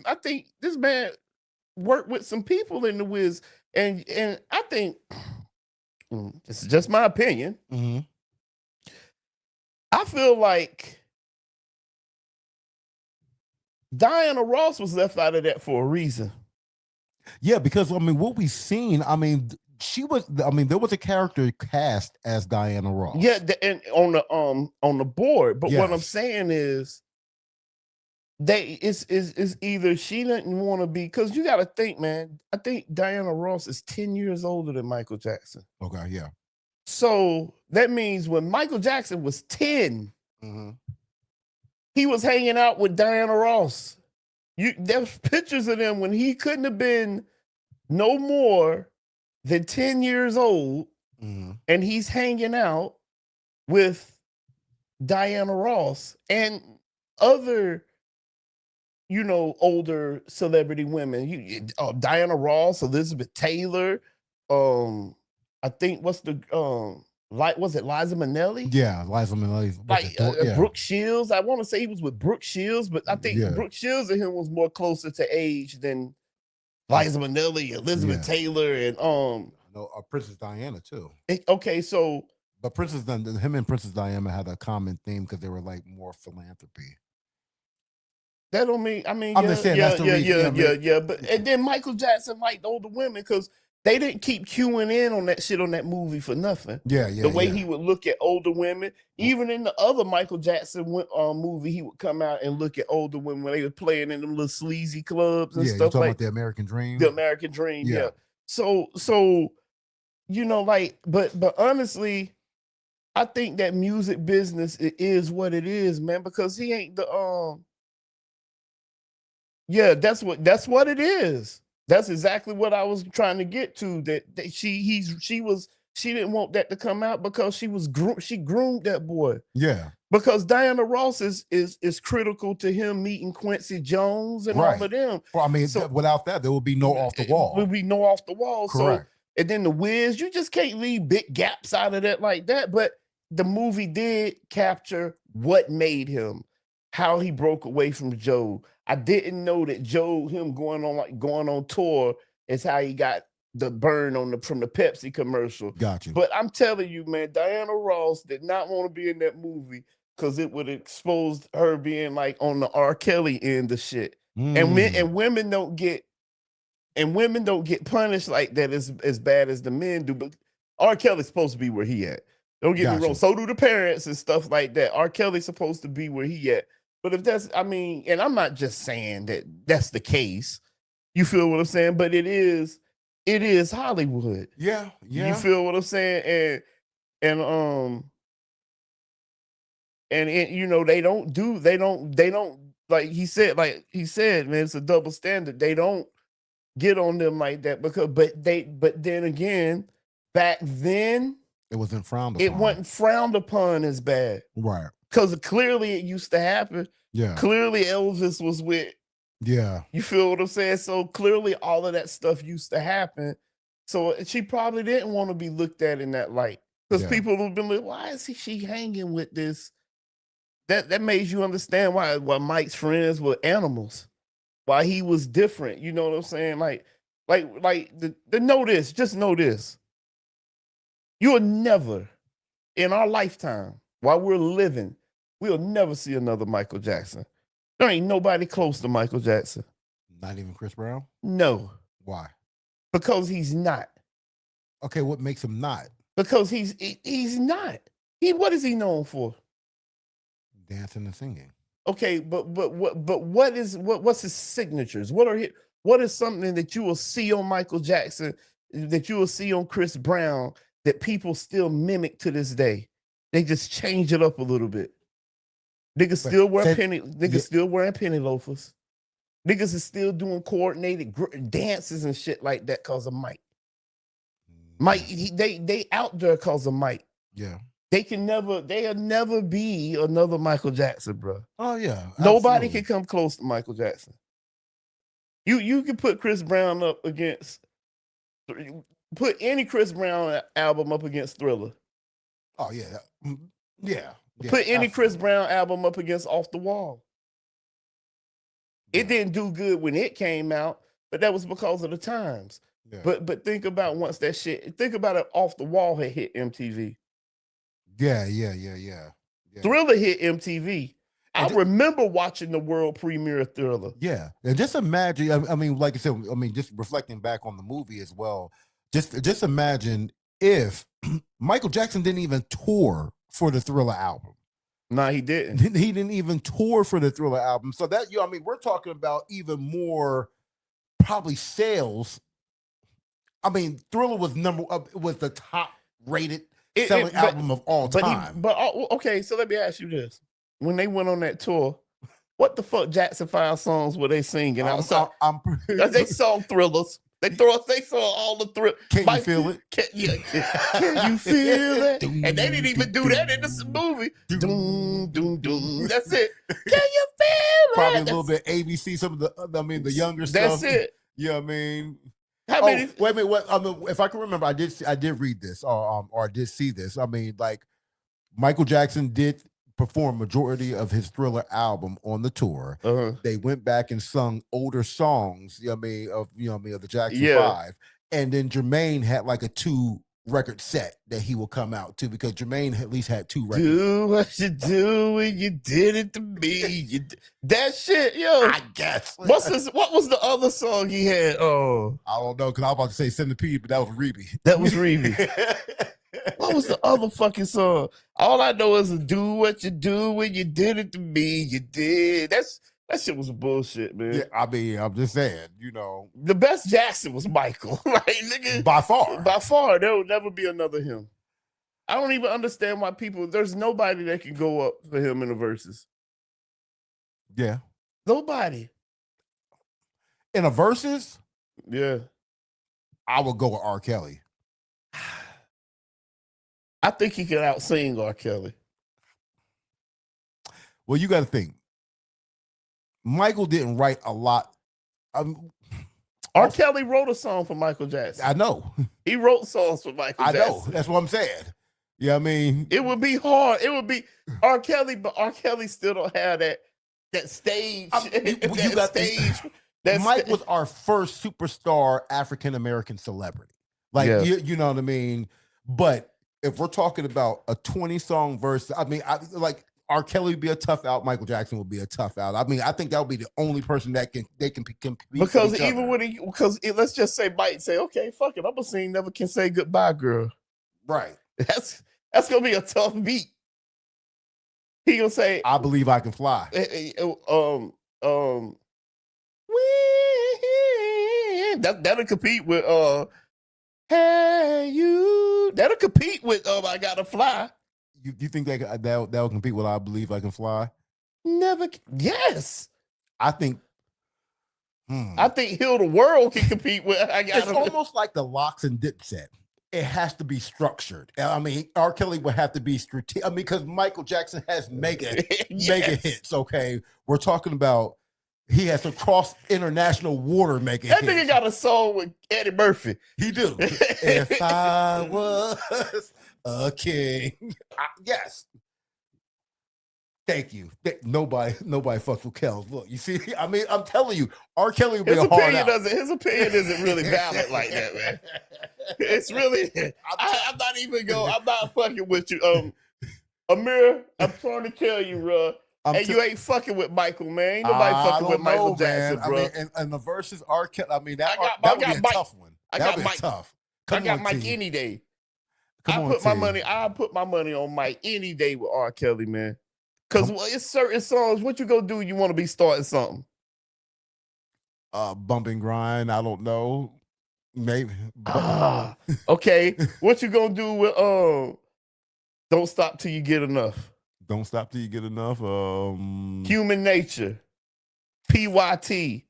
Speaker 1: I think this man worked with some people in the Wiz. And I think this is just my opinion.
Speaker 3: Mm-hmm.
Speaker 1: I feel like Diana Ross was left out of that for a reason.
Speaker 3: Yeah, because I mean, what we've seen, I mean, there was a character cast as Diana Ross.
Speaker 1: Yeah, and on the board. But what I'm saying is, it's either she didn't want to be, because you got to think, man. I think Diana Ross is 10 years older than Michael Jackson.
Speaker 3: Okay, yeah.
Speaker 1: So that means when Michael Jackson was 10, he was hanging out with Diana Ross. There's pictures of them when he couldn't have been no more than 10 years old, and he's hanging out with Diana Ross and other, older celebrity women. Diana Ross, Elizabeth Taylor, I think was it Liza Minnelli?
Speaker 3: Yeah, Liza Minnelli.
Speaker 1: Brooke Shields. I want to say he was with Brooke Shields, but I think Brooke Shields and him was more closer to age than Liza Minnelli, Elizabeth Taylor, and
Speaker 3: Princess Diana too.
Speaker 1: But
Speaker 3: him and Princess Diana had a common theme because they were like more philanthropy.
Speaker 1: That don't mean, I'm
Speaker 3: just saying that's the reason.
Speaker 1: Yeah. But and then Michael Jackson liked older women because they didn't keep queuing in on that shit on that movie for nothing.
Speaker 3: Yeah, yeah.
Speaker 1: The way he would look at older women, even in the other Michael Jackson movie, he would come out and look at older women when they were playing in them little sleazy clubs and stuff
Speaker 3: talking
Speaker 1: like
Speaker 3: about the American Dream.
Speaker 1: The American Dream, yeah. So you know, like, but honestly, I think that music business it is what it is, man, because he ain't the yeah, that's what it is. That's exactly what I was trying to get to. That she didn't want that to come out because she groomed that boy.
Speaker 3: Yeah.
Speaker 1: Because Diana Ross is critical to him meeting Quincy Jones and all of them.
Speaker 3: Well, I mean, without that, there would be no Off the Wall.
Speaker 1: There would be no Off the Wall.
Speaker 3: Correct.
Speaker 1: So, and then the Wiz, you just can't leave big gaps out of that like that. But the movie did capture what made him, how he broke away from Joe. I didn't know that Joe, him going on tour, is how he got the burn from the Pepsi commercial.
Speaker 3: Got you.
Speaker 1: But I'm telling you, man, Diana Ross did not want to be in that movie because it would expose her being like on the R. Kelly end of shit. And women don't get punished like that as bad as the men do. But R. Kelly's supposed to be where he at. Don't get me wrong. So do the parents and stuff like that. R. Kelly's supposed to be where he at. But if that's, I mean, and I'm not just saying that that's the case. You feel what I'm saying? But it is Hollywood.
Speaker 3: Yeah.
Speaker 1: You feel what I'm saying? And you know, they don't like he said, man, it's a double standard. They don't get on them like that but then again, back then
Speaker 3: it wasn't frowned upon.
Speaker 1: It wasn't frowned upon as bad.
Speaker 3: Right.
Speaker 1: Because clearly it used to happen.
Speaker 3: Yeah.
Speaker 1: Clearly Elvis was with.
Speaker 3: Yeah.
Speaker 1: You feel what I'm saying? So clearly all of that stuff used to happen. So she probably didn't want to be looked at in that light. Because people have been like, why is she hanging with this? That made you understand why Mike's friends were animals. Why he was different. You know what I'm saying? Like know this, just know this. You will never, in our lifetime, while we're living, we'll never see another Michael Jackson. There ain't nobody close to Michael Jackson.
Speaker 3: Not even Chris Brown?
Speaker 1: No.
Speaker 3: Why?
Speaker 1: Because he's not.
Speaker 3: Okay, what makes him not?
Speaker 1: Because he's not. What is he known for?
Speaker 3: Dancing and singing.
Speaker 1: Okay, but what's his signatures? What is something that you will see on Michael Jackson, that you will see on Chris Brown, that people still mimic to this day? They just change it up a little bit. Niggas still wearing penny loafers. Niggas is still doing coordinated dances and shit like that because of Mike. Mike, they out there because of Mike.
Speaker 3: Yeah.
Speaker 1: They'll never be another Michael Jackson, bro.
Speaker 3: Oh yeah.
Speaker 1: Nobody can come close to Michael Jackson. You can put Chris Brown up against, put any Chris Brown album up against Thriller.
Speaker 3: Oh yeah. Yeah.
Speaker 1: Put any Chris Brown album up against Off the Wall. It didn't do good when it came out, but that was because of the times.
Speaker 3: Yeah.
Speaker 1: But think about think about it, Off the Wall had hit MTV.
Speaker 3: Yeah.
Speaker 1: Thriller hit MTV. I remember watching the world premiere of Thriller.
Speaker 3: Yeah. And just imagine, I mean, like I said, just reflecting back on the movie as well, just imagine if Michael Jackson didn't even tour for the Thriller album.
Speaker 1: No, he didn't.
Speaker 3: He didn't even tour for the Thriller album. So that, we're talking about even more probably sales. I mean, Thriller was was the top rated selling album of all time.
Speaker 1: Okay, so let me ask you this. When they went on that tour, what the fuck Jackson 5 songs were they singing? They sung Thrillers. They saw all the Thrillers.
Speaker 3: Can you feel it?
Speaker 1: Can you feel it? And they didn't even do that in this movie. Doom, doom, doom. That's it. Can you feel it?
Speaker 3: Probably a little bit ABC, some of the younger stuff.
Speaker 1: That's it.
Speaker 3: Yeah, I mean.
Speaker 1: How many?
Speaker 3: Wait a minute. What? If I can remember, I did read this, or I did see this. I mean, like Michael Jackson did perform majority of his Thriller album on the tour. They went back and sung older songs. Of the Jackson 5, and then Jermaine had like a 2 record set that he will come out to, because Jermaine at least had 2 records.
Speaker 1: Do what you do when you did it to me. That shit, yo.
Speaker 3: I guess.
Speaker 1: What was the other song he had? Oh,
Speaker 3: I don't know, because I was about to say Centipede, but that was Reby.
Speaker 1: that was Reby. What was the other fucking song? All I know is do what you do when you did it to me. You did. That shit was bullshit, man.
Speaker 3: Yeah, I mean, I'm just saying,
Speaker 1: The best Jackson was Michael. Like, nigga,
Speaker 3: by far.
Speaker 1: By far. There will never be another him. I don't even understand why there's nobody that can go up for him in the verses.
Speaker 3: Yeah.
Speaker 1: Nobody.
Speaker 3: In a verses,
Speaker 1: yeah,
Speaker 3: I would go with R. Kelly.
Speaker 1: I think he can out-sing R. Kelly.
Speaker 3: Well, you got to think. Michael didn't write a lot.
Speaker 1: R. Kelly wrote a song for Michael Jackson.
Speaker 3: I know.
Speaker 1: He wrote songs for Michael Jackson.
Speaker 3: I know. That's what I'm saying. Yeah, I mean,
Speaker 1: it would be hard. It would be R. Kelly, but R. Kelly still don't have that stage.
Speaker 3: Mike was our first superstar African American celebrity. Like, yeah. you know what I mean? But if we're talking about a 20-song verse, I mean, R. Kelly would be a tough out. Michael Jackson would be a tough out. I mean, I think that would be the only person that can compete.
Speaker 1: Because even let's just say Mike say, okay, fuck it, I'm gonna sing "Never Can Say Goodbye, Girl."
Speaker 3: Right.
Speaker 1: That's gonna be a tough beat. He gonna say,
Speaker 3: "I Believe I Can Fly."
Speaker 1: That'll compete with Hey You. That'll compete with I Gotta Fly.
Speaker 3: You think that'll compete with "I Believe I Can Fly"?
Speaker 1: Never. Yes.
Speaker 3: I think
Speaker 1: Heal the World can compete with I Gotta.
Speaker 3: It's almost like the Locks and Dipset. It has to be structured. I mean, R. Kelly would have to be strategic. I mean, because Michael Jackson has mega hits. Okay, we're talking about he has to cross international water mega hits.
Speaker 1: That nigga got a song with Eddie Murphy.
Speaker 3: He do. If I was a king. Yes. Thank you. Nobody fucks with Kells. Look, you see, I mean, I'm telling you, R. Kelly would be a hard out.
Speaker 1: His opinion isn't really valid like that, man. It's really, I'm not fucking with you. Amir, I'm trying to tell you, bro. You ain't fucking with Michael, man. Ain't nobody fucking with Michael Jackson, bro.
Speaker 3: I mean, and the verses R. Kelly, I mean, that would be a tough one. That would be tough.
Speaker 1: I got Mike any day. I put my money on Mike any day with R. Kelly, man. Because it's certain songs. What you gonna do? You want to be starting something?
Speaker 3: Bump and grind. I don't know. Maybe.
Speaker 1: Okay. What you gonna do with Don't Stop Till You Get Enough?
Speaker 3: Don't Stop Till You Get Enough.
Speaker 1: Human Nature. PYT.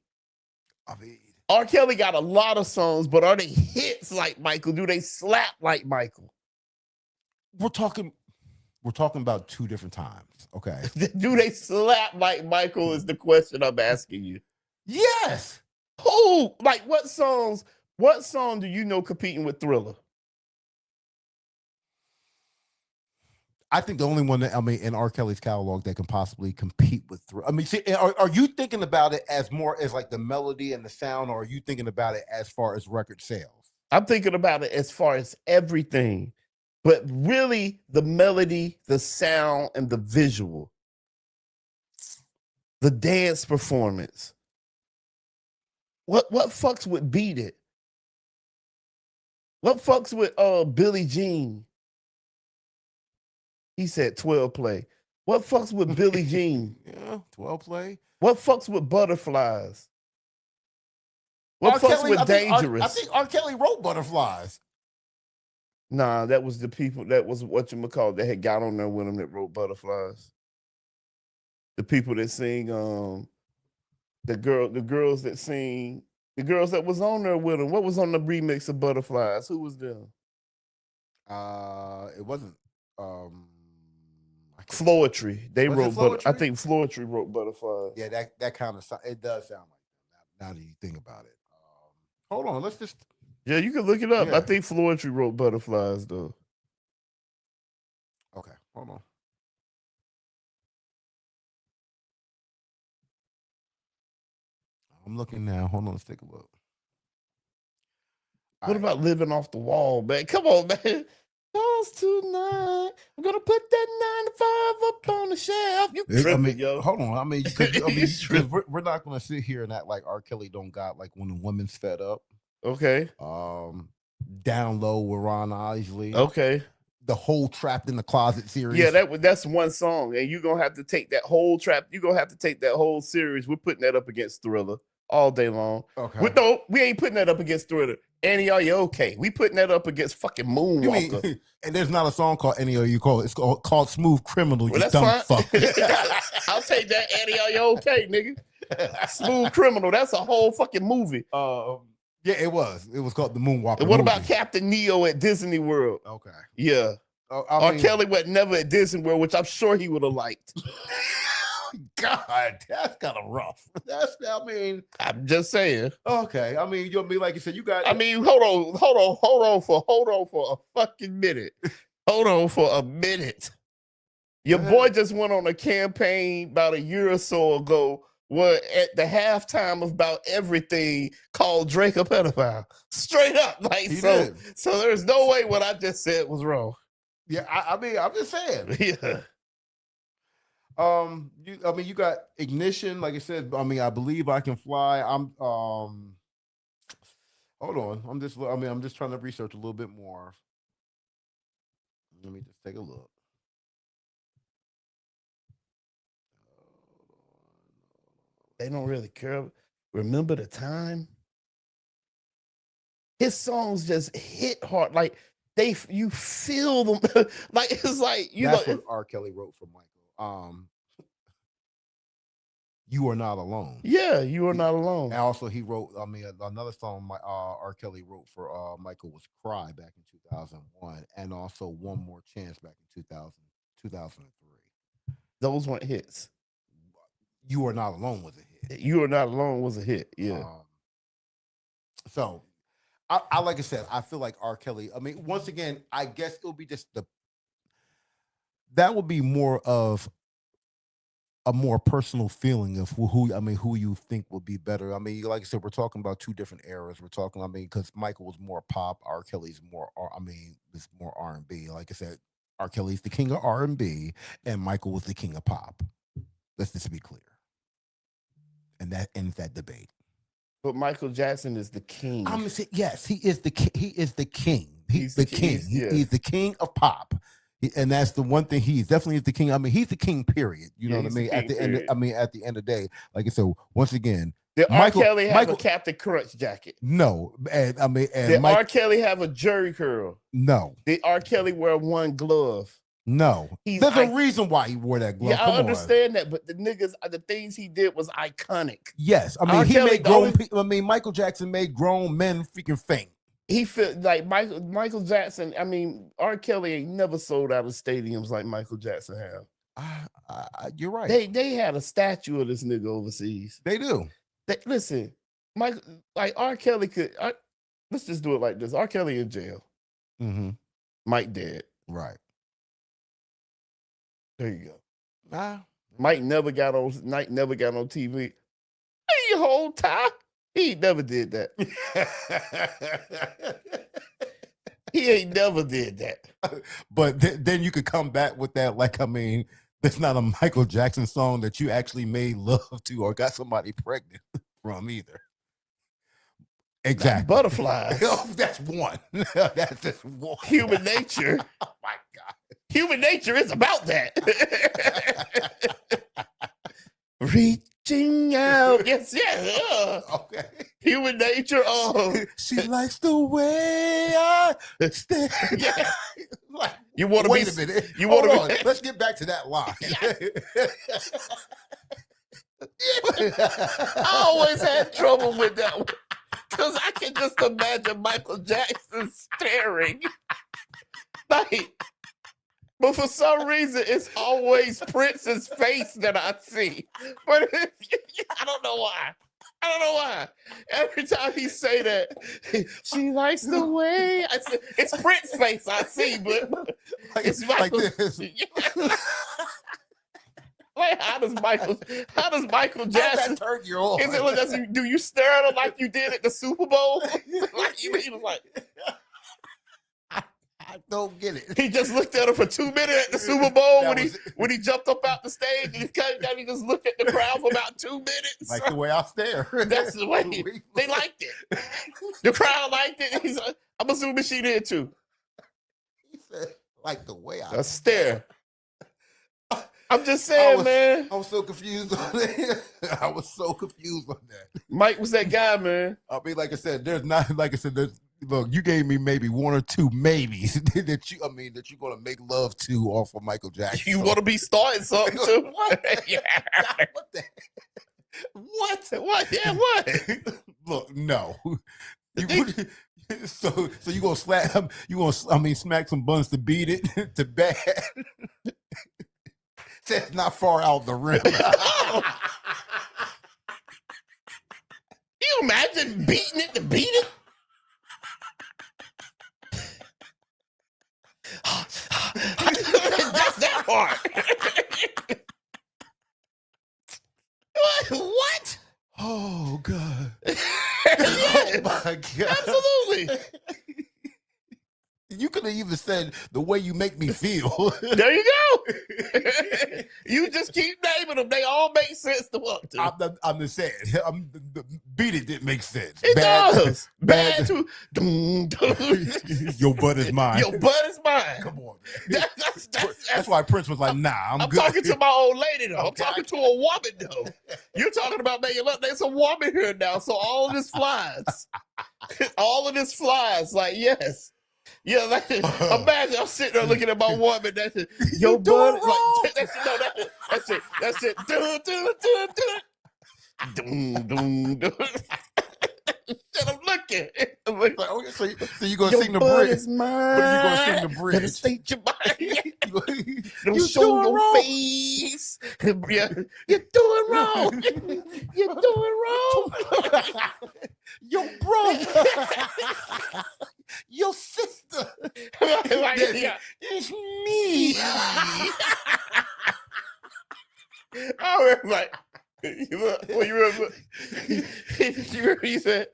Speaker 3: I mean,
Speaker 1: R. Kelly got a lot of songs, but are they hits like Michael? Do they slap like Michael?
Speaker 3: We're talking about 2 different times. Okay.
Speaker 1: Do they slap like Michael is the question I'm asking you.
Speaker 3: Yes.
Speaker 1: Who? Like what song do you know competing with Thriller?
Speaker 3: I think the only one that, I mean, in R. Kelly's catalog that can possibly compete with Thriller. I mean, see, are you thinking about it as more as like the melody and the sound, or are you thinking about it as far as record sales?
Speaker 1: I'm thinking about it as far as everything. But really, the melody, the sound, and the visual, the dance performance. What fucks with Beat It? What fucks with Billie Jean? He said 12 play. What fucks with Billie Jean?
Speaker 3: Yeah, 12 play.
Speaker 1: What fucks with Butterflies? What fucks with Dangerous?
Speaker 3: I think R. Kelly wrote Butterflies.
Speaker 1: Nah, that was the people, that was whatchamacallit that had got on there with him that wrote Butterflies. The people that sing, the girls that was on there with him. What was on the remix of Butterflies? Who was there?
Speaker 3: It wasn't
Speaker 1: Floetry. They wrote I think Floetry wrote Butterflies.
Speaker 3: Yeah, that kind of it does sound like that now that you think about it. Hold on, let's just.
Speaker 1: Yeah, you can look it up.
Speaker 3: Yeah.
Speaker 1: I think Floetry wrote Butterflies, though.
Speaker 3: Okay, hold on. I'm looking now. Hold on, let's take a look.
Speaker 1: What about Living Off the Wall, man? Come on, man. Calls tonight. I'm gonna put that 9 to 5 up on the shelf. You tripping, yo?
Speaker 3: Hold on. I mean, because we're not gonna sit here and act like R. Kelly don't got like when the woman's fed up.
Speaker 1: Okay.
Speaker 3: Down Low with Ron Isley.
Speaker 1: Okay.
Speaker 3: The whole Trapped in the Closet series.
Speaker 1: Yeah, that's one song, and you're gonna have to take that whole You're gonna have to take that whole series. We're putting that up against Thriller all day long.
Speaker 3: Okay.
Speaker 1: We ain't putting that up against Thriller. Annie, are you okay? We putting that up against fucking Moonwalker.
Speaker 3: And there's not a song called Annie, are you called? It's called Smooth Criminal.
Speaker 1: Well,
Speaker 3: you dumb fuck.
Speaker 1: I'll take that. Annie, are you okay, nigga? Smooth Criminal. That's a whole fucking movie.
Speaker 3: Yeah, it was. It was called The Moonwalker.
Speaker 1: And what about Captain Neo at Disney World?
Speaker 3: Okay.
Speaker 1: Yeah. R. Kelly was never at Disney World, which I'm sure he would have liked.
Speaker 3: God, that's kind of rough.
Speaker 1: I'm just saying.
Speaker 3: Okay. I mean, you'll be like you said, you got.
Speaker 1: I mean, hold on for a fucking minute. Hold on for a minute. Your boy just went on a campaign about a year or so ago where at the halftime of About Everything called Drake a pedophile. Straight up. Like, so there's no way what I just said was wrong.
Speaker 3: Yeah, I mean, I'm just saying.
Speaker 1: Yeah.
Speaker 3: You got Ignition, like I said. I mean, I Believe I Can Fly. Hold on. I'm just trying to research a little bit more. Let me just take a look.
Speaker 1: They don't really care. Remember the Time? His songs just hit hard. Like you feel them. Like it's like
Speaker 3: That's what R. Kelly wrote for Michael. You Are Not Alone.
Speaker 1: Yeah, You Are Not Alone.
Speaker 3: And also he wrote, another song R. Kelly wrote for Michael was Cry back in 2001, and also One More Chance back in 2003.
Speaker 1: Those weren't hits.
Speaker 3: You Are Not Alone was a hit.
Speaker 1: You Are Not Alone was a hit, yeah.
Speaker 3: So I like I said, I feel like R. Kelly, I mean, once again, I guess it'll be just that would be more of a more personal feeling of who you think would be better. I mean, like I said, we're talking about two different eras. We're talking, because Michael was more pop, R. Kelly's more, is more R&B. Like I said, R. Kelly's the king of R&B, and Michael was the king of pop. Let's just be clear. And that ends that debate.
Speaker 1: But Michael Jackson is the king.
Speaker 3: I'm gonna say yes. He is the king. He is the king. He's the king.
Speaker 1: Yeah.
Speaker 3: He's the king of pop. And that's the one thing he definitely is the king. I mean, he's the king. Period. You know what I mean? At the end, at the end of the day, like I said, once again,
Speaker 1: did R. Kelly have a Captain Crunch jacket?
Speaker 3: No. And
Speaker 1: did R. Kelly have a jerry curl?
Speaker 3: No.
Speaker 1: Did R. Kelly wear one glove?
Speaker 3: No. There's a reason why he wore that glove.
Speaker 1: Yeah, I understand that, but the things he did was iconic.
Speaker 3: Yes, I mean, Michael Jackson made grown men freaking faint.
Speaker 1: He felt like Michael Jackson. I mean, R. Kelly ain't never sold out of stadiums like Michael Jackson have.
Speaker 3: You're right.
Speaker 1: They had a statue of this nigga overseas.
Speaker 3: They do.
Speaker 1: Listen, R. Kelly could. Let's just do it like this. R. Kelly in jail.
Speaker 3: Mm-hmm.
Speaker 1: Mike dead.
Speaker 3: Right.
Speaker 1: There you go. Mike never got on TV. Hey, you hold tie. He never did that. He ain't never did that.
Speaker 3: But then you could come back with that. Like, I mean, that's not a Michael Jackson song that you actually made love to or got somebody pregnant from either. Exactly.
Speaker 1: Butterflies.
Speaker 3: That's one. That's just one.
Speaker 1: Human Nature.
Speaker 3: Oh my God.
Speaker 1: Human Nature is about that. Reaching out. Yes.
Speaker 3: Okay.
Speaker 1: Human Nature.
Speaker 3: She likes the way I stay.
Speaker 1: Yeah.
Speaker 3: Like,
Speaker 1: you want to
Speaker 3: wait a minute.
Speaker 1: You want to
Speaker 3: Let's get back to that line.
Speaker 1: I always had trouble with that one because I can just imagine Michael Jackson staring. But for some reason, it's always Prince's face that I see. But I don't know why. Every time he say that, she likes the way it's Prince's face I see, but it's
Speaker 3: like
Speaker 1: Michael.
Speaker 3: this.
Speaker 1: Like, how does Michael Jackson
Speaker 3: turn you on?
Speaker 1: is it? Do you stare at him like you did at the Super Bowl? Like he was like,
Speaker 3: I don't get it.
Speaker 1: he just looked at him for 2 minutes at the Super Bowl when he jumped up out the stage. He just looked at the crowd for about 2 minutes.
Speaker 3: Like the way I stare.
Speaker 1: That's the way they liked it. The crowd liked it. He's like, I'm assuming she did too.
Speaker 3: He said, like the way
Speaker 1: I stare. I'm just saying, man.
Speaker 3: I was so confused on that. I was so confused on that.
Speaker 1: Mike was that guy, man.
Speaker 3: I mean, like I said, there's look, you gave me maybe one or two maybes that you're gonna make love to off of Michael Jackson.
Speaker 1: You want to be starting something too?
Speaker 3: What? Yeah. What the? What?
Speaker 1: Yeah, what?
Speaker 3: Look, no. So you gonna slap? Smack some buns to beat it to bad? That's not far out the rim.
Speaker 1: You imagine beating it to beat it? Just that part. What?
Speaker 3: Oh God.
Speaker 1: Yeah.
Speaker 3: Oh my God.
Speaker 1: Absolutely.
Speaker 3: You could have even said the way you make me feel.
Speaker 1: There you go. You just keep naming them. They all make sense to what to.
Speaker 3: I'm just saying. The beat it didn't make sense.
Speaker 1: It does.
Speaker 3: Bad.
Speaker 1: Too.
Speaker 3: Your butt is mine.
Speaker 1: Your butt is mine.
Speaker 3: Come on, man.
Speaker 1: That's
Speaker 3: That's why Prince was like, nah, I'm good.
Speaker 1: talking to my old lady, though.
Speaker 3: Okay.
Speaker 1: I'm talking to a woman, though. You're talking about making love. There's a woman here now, so all of this flies. All of this flies. Like, yes. Yeah, like, imagine I'm sitting there looking at my woman. That's it. Your butt. Like, that's it. That's it. And I'm looking.
Speaker 3: Like, okay, so you're gonna sing the
Speaker 1: butt
Speaker 3: bridge.
Speaker 1: is mine.
Speaker 3: But you're gonna sing the bridge.
Speaker 1: Better state your mind. Don't
Speaker 3: You
Speaker 1: show
Speaker 3: doing
Speaker 1: your
Speaker 3: wrong.
Speaker 1: face. Yeah, you're doing wrong. You're doing wrong.
Speaker 3: Your brother. Your sister.
Speaker 1: Like, yeah.
Speaker 3: It's me.
Speaker 1: I remember, like, you remember? You said,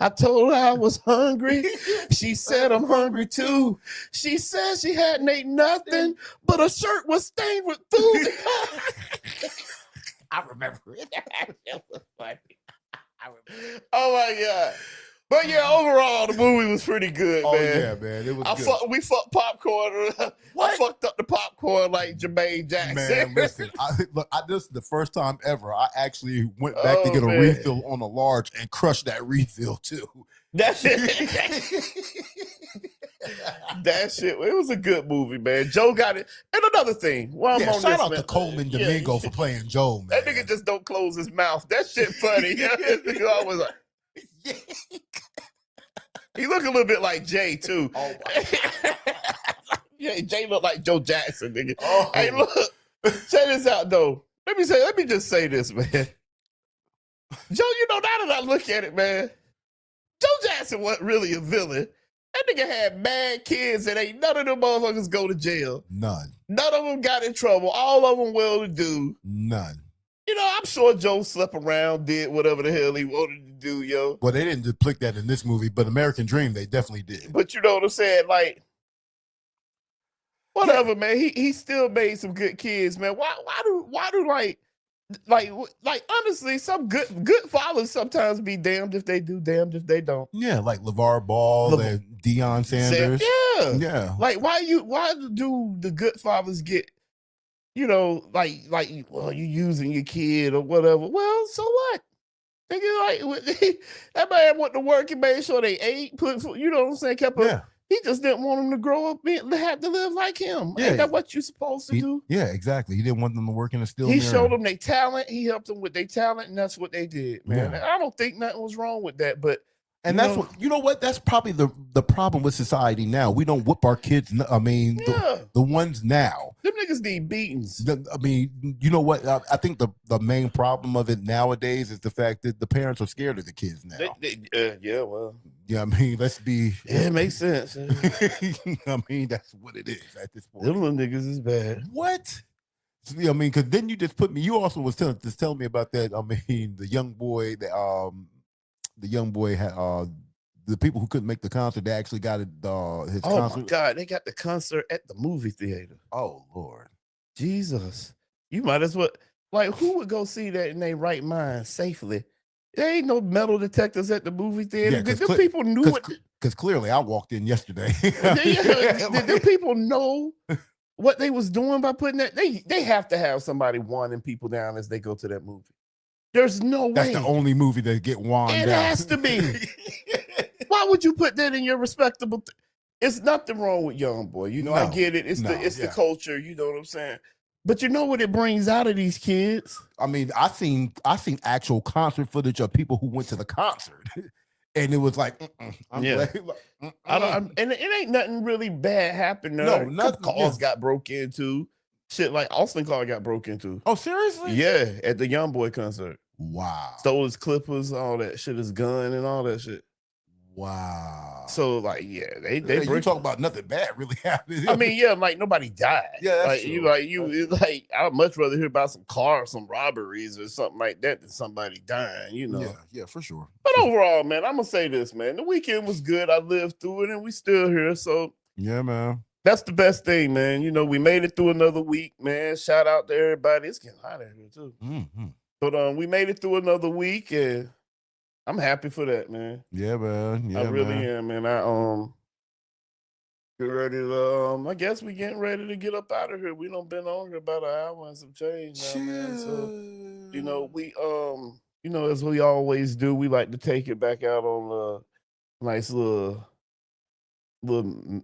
Speaker 1: I told her I was hungry. She said, I'm hungry too. She said she hadn't ate nothing, but her shirt was stained with food.
Speaker 3: I remember it.
Speaker 1: That was funny. Oh my God. But yeah, overall, the movie was pretty good,
Speaker 3: Oh
Speaker 1: man.
Speaker 3: yeah, man. It was good.
Speaker 1: We fucked popcorn. I fucked up the popcorn like Jermaine Jackson.
Speaker 3: Man, listen, this is the first time ever I actually went back to get a refill on a large and crushed that refill too.
Speaker 1: That shit. That shit. It was a good movie, man. Joe got it. And another thing, while I'm on
Speaker 3: shout
Speaker 1: this,
Speaker 3: out
Speaker 1: man,
Speaker 3: to Coleman Domingo for playing Joe, man.
Speaker 1: That nigga just don't close his mouth. That shit funny. Nigga always like, he look a little bit like Jay too.
Speaker 3: Oh my.
Speaker 1: Yeah, Jay look like Joe Jackson, nigga.
Speaker 3: Oh.
Speaker 1: Hey, look, check this out though. Let me just say this, man. Joe, now that I look at it, man, Joe Jackson wasn't really a villain. That nigga had mad kids and ain't none of them motherfuckers go to jail.
Speaker 3: None.
Speaker 1: None of them got in trouble. All of them well-to-do.
Speaker 3: None.
Speaker 1: I'm sure Joe slept around, did whatever the hell he wanted to do, yo.
Speaker 3: Well, they didn't depict that in this movie, but American Dream, they definitely did.
Speaker 1: But you know what I'm saying? Like, whatever, man. He still made some good kids, man. Why do like honestly, some good fathers sometimes be damned if they do, damned if they don't.
Speaker 3: Yeah, like LeVar Ball and Deion Sanders.
Speaker 1: Yeah. Like, why do the good fathers get, well, you using your kid or whatever? Well, so what? Nigga, like, that man went to work and made sure they ate, put food, you know what I'm saying? He just didn't want them to grow up and have to live like him.
Speaker 3: Yeah.
Speaker 1: Ain't that what you're supposed to do?
Speaker 3: Yeah, exactly. He didn't want them to work in a steel
Speaker 1: He
Speaker 3: mill.
Speaker 1: showed them their talent. He helped them with their talent, and that's what they did, man.
Speaker 3: Yeah.
Speaker 1: I don't think nothing was wrong with that, but
Speaker 3: and that's what that's probably the problem with society now. We don't whoop our kids. I mean, the ones now.
Speaker 1: Them niggas need beatings.
Speaker 3: I mean, you know what? I think the main problem of it nowadays is the fact that the parents are scared of the kids now.
Speaker 1: Yeah, well.
Speaker 3: Yeah, I mean, let's be.
Speaker 1: Yeah, it makes sense.
Speaker 3: I mean, that's what it is at this point.
Speaker 1: Them little niggas is bad.
Speaker 3: What? I mean, because then you just put me. You also was telling me about that. I mean, the young boy that had the people who couldn't make the concert. They actually got it. His concert.
Speaker 1: Oh my God, they got the concert at the movie theater.
Speaker 3: Oh Lord,
Speaker 1: Jesus, you might as well. Like, who would go see that in their right mind safely? There ain't no metal detectors at the movie theater. Did the people knew it?
Speaker 3: Because clearly I walked in yesterday.
Speaker 1: Did the people know what they was doing by putting that? They have to have somebody wanding people down as they go to that movie. There's no way.
Speaker 3: That's the only movie that get wand
Speaker 1: It
Speaker 3: down.
Speaker 1: has to be. Why would you put that in your respectable? It's nothing wrong with Young Boy. You know, I get it. It's the culture. You know what I'm saying? But you know what it brings out of these kids?
Speaker 3: I mean, I seen actual concert footage of people who went to the concert, and it was like,
Speaker 1: and it ain't nothing really bad happened.
Speaker 3: No, nothing.
Speaker 1: Cars got broke into. Shit, like Austin car got broke into.
Speaker 3: Oh, seriously?
Speaker 1: Yeah, at the Young Boy concert.
Speaker 3: Wow.
Speaker 1: Stole his clippers, all that shit, his gun, and all that shit.
Speaker 3: Wow.
Speaker 1: So like, they
Speaker 3: you talk about nothing bad really happened.
Speaker 1: I mean, like nobody died.
Speaker 3: Yeah,
Speaker 1: that's true. I'd much rather hear about some robberies or something like that than somebody dying. You know.
Speaker 3: Yeah, for sure.
Speaker 1: But overall, man, I'm gonna say this, man. The weekend was good. I lived through it, and we still here. So
Speaker 3: yeah, man.
Speaker 1: That's the best thing, man. You know, we made it through another week, man. Shout out to everybody. It's getting hot out here too.
Speaker 3: Mm-hmm.
Speaker 1: But we made it through another week, and I'm happy for that, man.
Speaker 3: Yeah, man. Yeah,
Speaker 1: I really am, man. I get ready to I guess we getting ready to get up out of here. We done been on here about an hour and some change now, man. So you know, we you know, as we always do, we like to take it back out on a nice little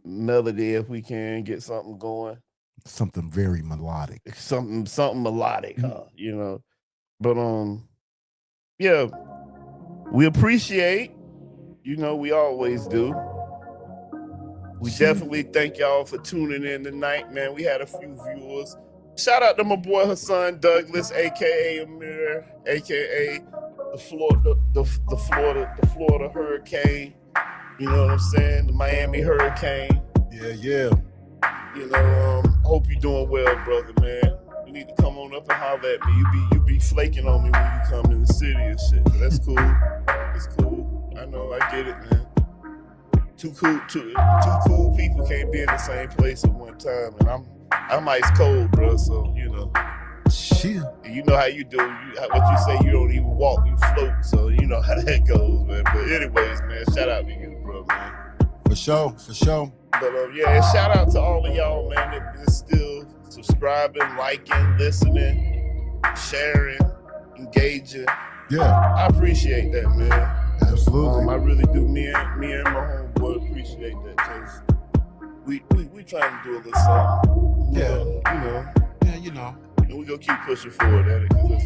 Speaker 1: melody if we can get something going.
Speaker 3: Something very melodic.
Speaker 1: Something melodic, huh? You know. But yeah. We appreciate, you know, we always do. We definitely thank y'all for tuning in tonight, man. We had a few viewers. Shout out to my boy Hassan Douglas, aka Amir, aka the Florida Hurricane. You know what I'm saying? The Miami Hurricane.
Speaker 3: Yeah.
Speaker 1: You know, hope you're doing well, brother, man. You need to come on up and holler at me. You be flaking on me when you come in the city and shit. So that's cool. It's cool. I know, I get it, man. Two cool people can't be in the same place at one time, and I'm ice cold, bro. So you know,
Speaker 3: shit.
Speaker 1: You know how you do. What you say, you don't even walk, you float. So you know how that goes, man. But anyways, man, shout out to you, bro, man.
Speaker 3: For sure.
Speaker 1: But yeah, and shout out to all of y'all, man, that is still subscribing, liking, listening, sharing, engaging.
Speaker 3: Yeah,
Speaker 1: I appreciate that, man.
Speaker 3: Absolutely.
Speaker 1: I really do. Me and my homeboy appreciate that because we trying to do a little something.
Speaker 3: Yeah,
Speaker 1: you know. And we gonna keep pushing forward at it because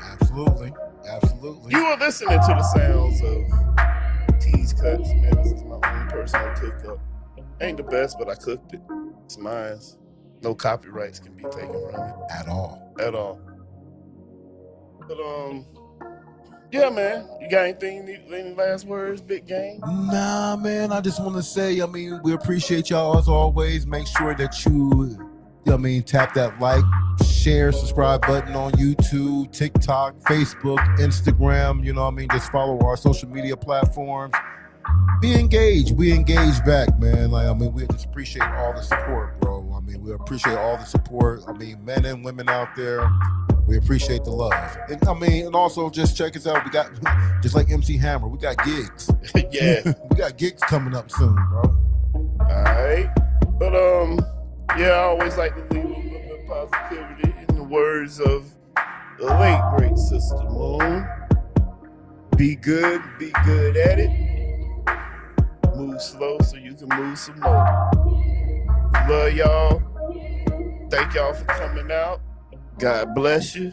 Speaker 1: that's what we do.
Speaker 3: Absolutely.
Speaker 1: You are listening to the sounds of Tease Cuts, man. This is my own personal cook-up. Ain't the best, but I cooked it. It's mine. No copyrights can be taken from it.
Speaker 3: At all.
Speaker 1: But yeah, man. You got anything? Any last words, big game?
Speaker 3: Nah, man. I just want to say, I mean, we appreciate y'all as always. Make sure that you tap that like, share, subscribe button on YouTube, TikTok, Facebook, Instagram. You know what I mean? Just follow our social media platforms. Be engaged. We engage back, man. Like, I mean, we just appreciate all the support, bro. I mean, we appreciate all the support. I mean, men and women out there, we appreciate the love. And I mean, and also just check us out. We got, just like MC Hammer, we got gigs.
Speaker 1: Yeah.
Speaker 3: We got gigs coming up soon, bro.
Speaker 1: All right. But yeah, I always like to leave a little bit of positivity in the words of the late great Sister Moon. Be good at it. Move slow so you can move some more. Love y'all. Thank y'all for coming out. God bless you.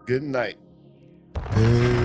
Speaker 1: Good night.
Speaker 3: Peace.